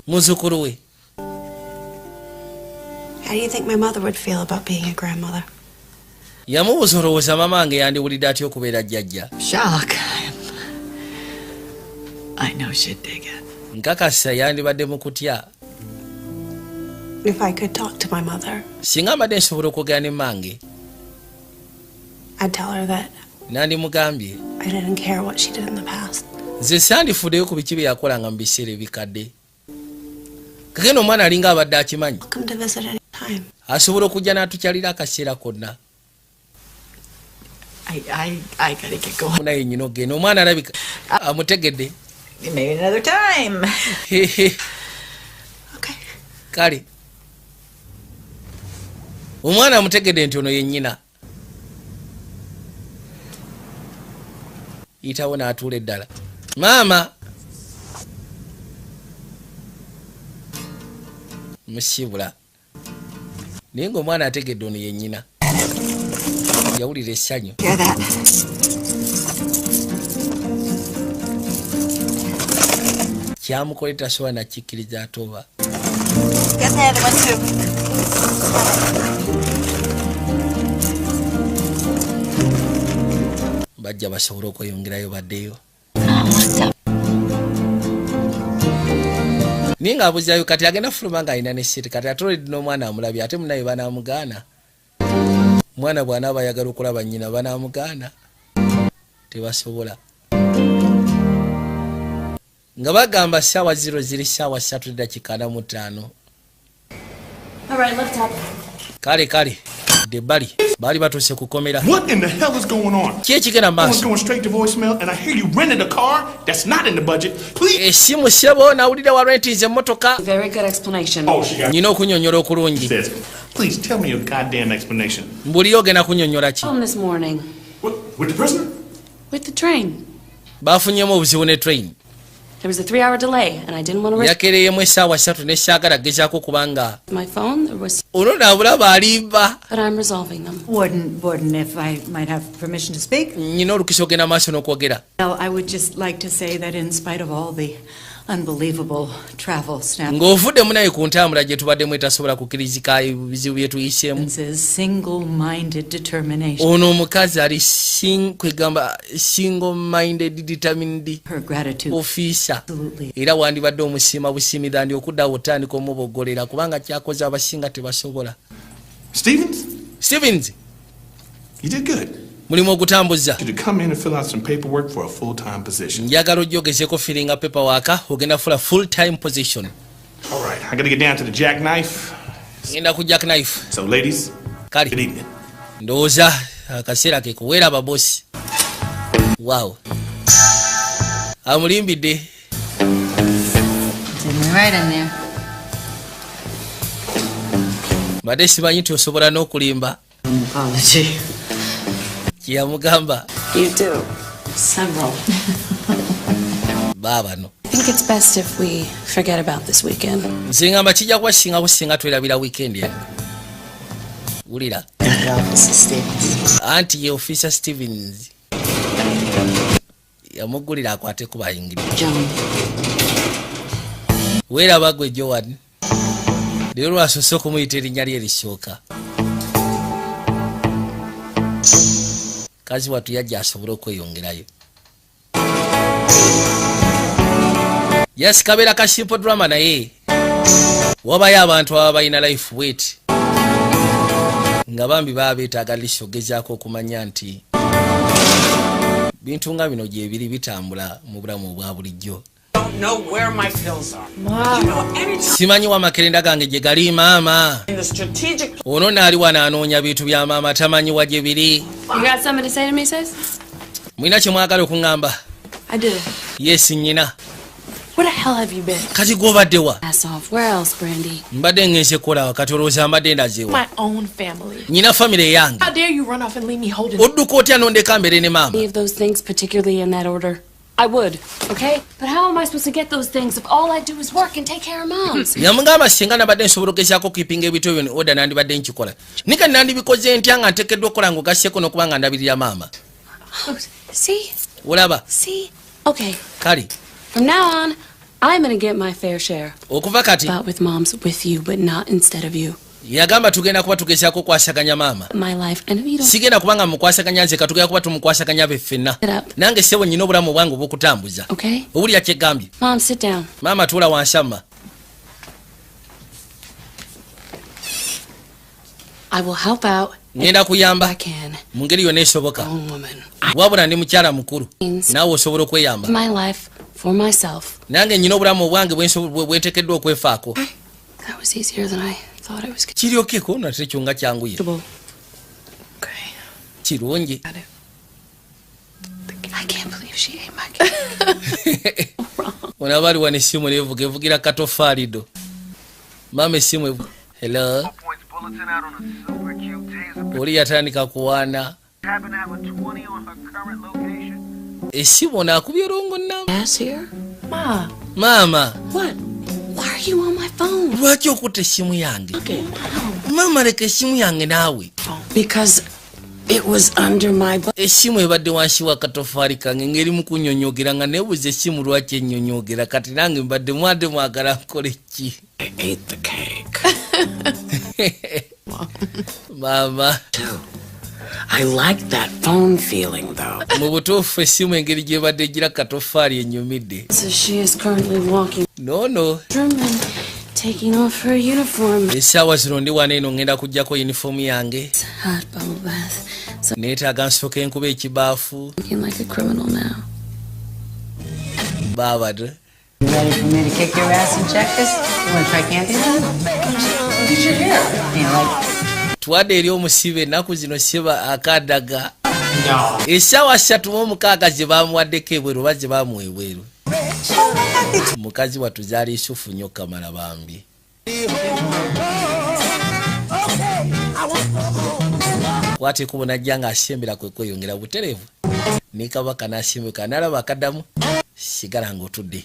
Muzzukulu we. How do you think my mother would feel about being a grandmother? Yamubuuza olowooza mama wange yandiwulidde atya okubeera jjajja. Shock. I know she'd dig it. Nkakasa yandibadde mu kutya. If I could talk to my mother, Singa mbadde nsobola okwogera ne mmange. I'd tell her that nandimugambye I didn't care what she did in the past. nze sandifuddeyo ku biki bye yakolanga mu biseera ebikadde. Kageno omwana alinga abadde akimanyi. Come to visit anytime. Asobola okujja n'atukyalira akaseera konna. I gotta get going. Naye nnyina ogenda omwana alabika amutegedde. Maybe another time. Okay. Kale. Omwana amutegedde nti ono ye nnyina. Itawo n'atuula eddala. Maama. Musibula. Naye ng'omwana ategedde ono ye nnyina. Yawulira essanyu. Hear that? Kyamukola tasobola nakikkiriza ate oba. Get the other one too. bajja basobole okweyongerayo baddeyo ninga abuzayo kati agenda fuluma nga alina nesiti kati atoledi n'omwana amulabye ate munaye banaamugaana mwana bw'anaaba ayagala okulaba nnyina banaamugaana tebasobola nga bagamba ssaawa 0 ziri ssaawa 3:45 kale debali baali batuuse kukomera What in the hell is going on? ki ekigenda I was maaso going straight to voicemail and I hear you rented a car that's not in the budget. Please. essimu sebo nawulira warentinze emmotoka Very good explanation. Oh, she got nyina okunyonyola okulungi says, please tell me your goddamn explanation. mbuliyo ogenda kunyonyola ki Home this morning. With the prisoner? With the train. bafunyemu obuzibu ne train There was a 3-hour delay, and I didn't want to risk yakeereyemu essaawa 3 nekyagala gezaako kubanga my phone. There was, olwonaabulaba alimba but I'm resolving them. Warden, if I might have permission to speak. nyina olukisa ogenda maaso n'okwogera Well, I would just like to say that in spite of all the unbelievable travel snap ng'ovuddemu naye ku ntambula gye tubaddemu etasobola kukirizika ebizibu bye tuyiseemu single-minded determination. ono omukazi ali kwegamba single minded determined ofiisa era wandibadde omusiima busiimira ndi okuddawo otandika omuboggolera kubanga kyakoze abasinga tebasobola Stevens You did good. mulimu ogutambuza You to come in and fill out some paperwork for a full-time position. njagala ojja ogezeko firinga paperwork ogenda fula full time position All right, I gotta get down to the jackknife. ngenda ku jackknife So, ladies, kale good evening. ndowooza akaseera ke kuweera ababosi wow amulimbidde Right in there. mbadde simanyi nti osobola n'okulimba Apology. kyeyamugamba You do. Several. baabano I think it's best if we forget about this weekend. nzingamba kijja kuba singawo singa twerabira weekend yange wulira anti ye officer Stevens yamugulira akwate ku bayingiri weeraba gwe Joan leero lwasoose okumuyita erinnya lye erisooka kazi watu yajja asobole okweyongerayo yes kabeera ka simple drama naye wabayo abantu ababa balina life weight nga bambi baba beetaaga liso ogezaako okumanya nti bintu nga bino gyebiri bitambula mu bulamu obwa bulijjo Know where my pills are. You know, every time simanyi wa makerenda gange gye gali maama in the strategic ono naali wanaanoonya bintu bya maama tamanyi wa gye biri You got something to say to me, sis? mulina kye mwagala okuŋŋamba I do. yes nnyina Where the hell have you been? kati gw'obadde wa Ass off. Where else, Brandy? mbadde ngenze kukola wakati olowooza mbadde ndazeewa My own family. nyina famire yange How dare you run off and leave me holding odduka otya nondeka mbere ne maama Any of those things, particularly in that order? I would, okay? But how am I supposed to get those things if all I do is work and take care of moms? yamugamba singa nabadde nsobola ogezaako kipinga ebito ebyo ne oda nandibadde nkikola nika nandibikoze ntya nga nteekeddwa okukola nga ogasseeko n'okuba nga ndabirira maama Oh, see? olaba See? Okay. kale From now on, I'm gonna get my fair share. okuva kati About with moms with you, but not instead of you. yagamba tugenda kuba tugezaako okwasaganya maama My life, and if you don't sigenda kubanga mukwasaganya nze katugenda kuba tumukwasaganya be ffenna nange sebo nyina obulamu bwange obwokutambuza okay? owulira kyegambye Mom, sit down. maama tuula wansamma I will help out. ngenda kuyamba mu ngeri yonna esoboka wabula ndi mukyala mukulu naawe osobola okweyamba My life for myself. nange nyina obulamu obwange bwenteekeddwa okwefaako That was easier than I thought it was. kiryokeko nate kyo nga kyanguye kirungi I can't believe she ate my cake. onaba ali wana essimu nevuga evugira katofaalido maama essimu evuga hello oli yatandika kuwaana essimu onaakubye rongo nama maama Why are you on my phone? lwaki okutta essimu yange maama leka essimu yange naawe Because it was under my essimu ebadde wansi wa katofaali kange ngeri mukunyonyogera nga nebuza essimu lwaki ennyonyogera kati nange mbadde mwadde mwagala nkole ki Mama, I like that phone feeling, though. Mu butuufu essimu engeri gy'ebadde egira katoffaali ennyumidde. So she is currently walking. No. German, taking off her uniform. Essaawa zino ndi wano eno ngenda kuggyako yunifoomu yange. Hot bubble bath. So Neetaaga nsooke enkuba ekibaafu. looking like a criminal now. Baabadde. You ready for me to kick your ass and check this? You want to try Candyland? Look at your hair. You like... Twadde eri omusibe ennaku zino siba akadaga. Essaawa 36 gye baamuwaddeko ebweru oba gye baamuwa ebweru. Mukazi watuzaala Isufu nnyo Kamala bambi. Kwate kubo najja ng'asembera kwe kweyongera butereevu. Ne Kabaka n'asembeka n'alaba akaddamu sigala ng'otudde.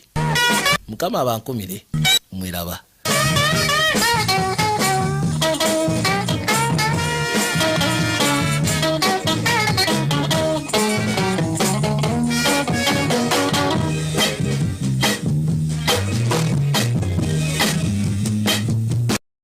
Mukama abankumire mweraba.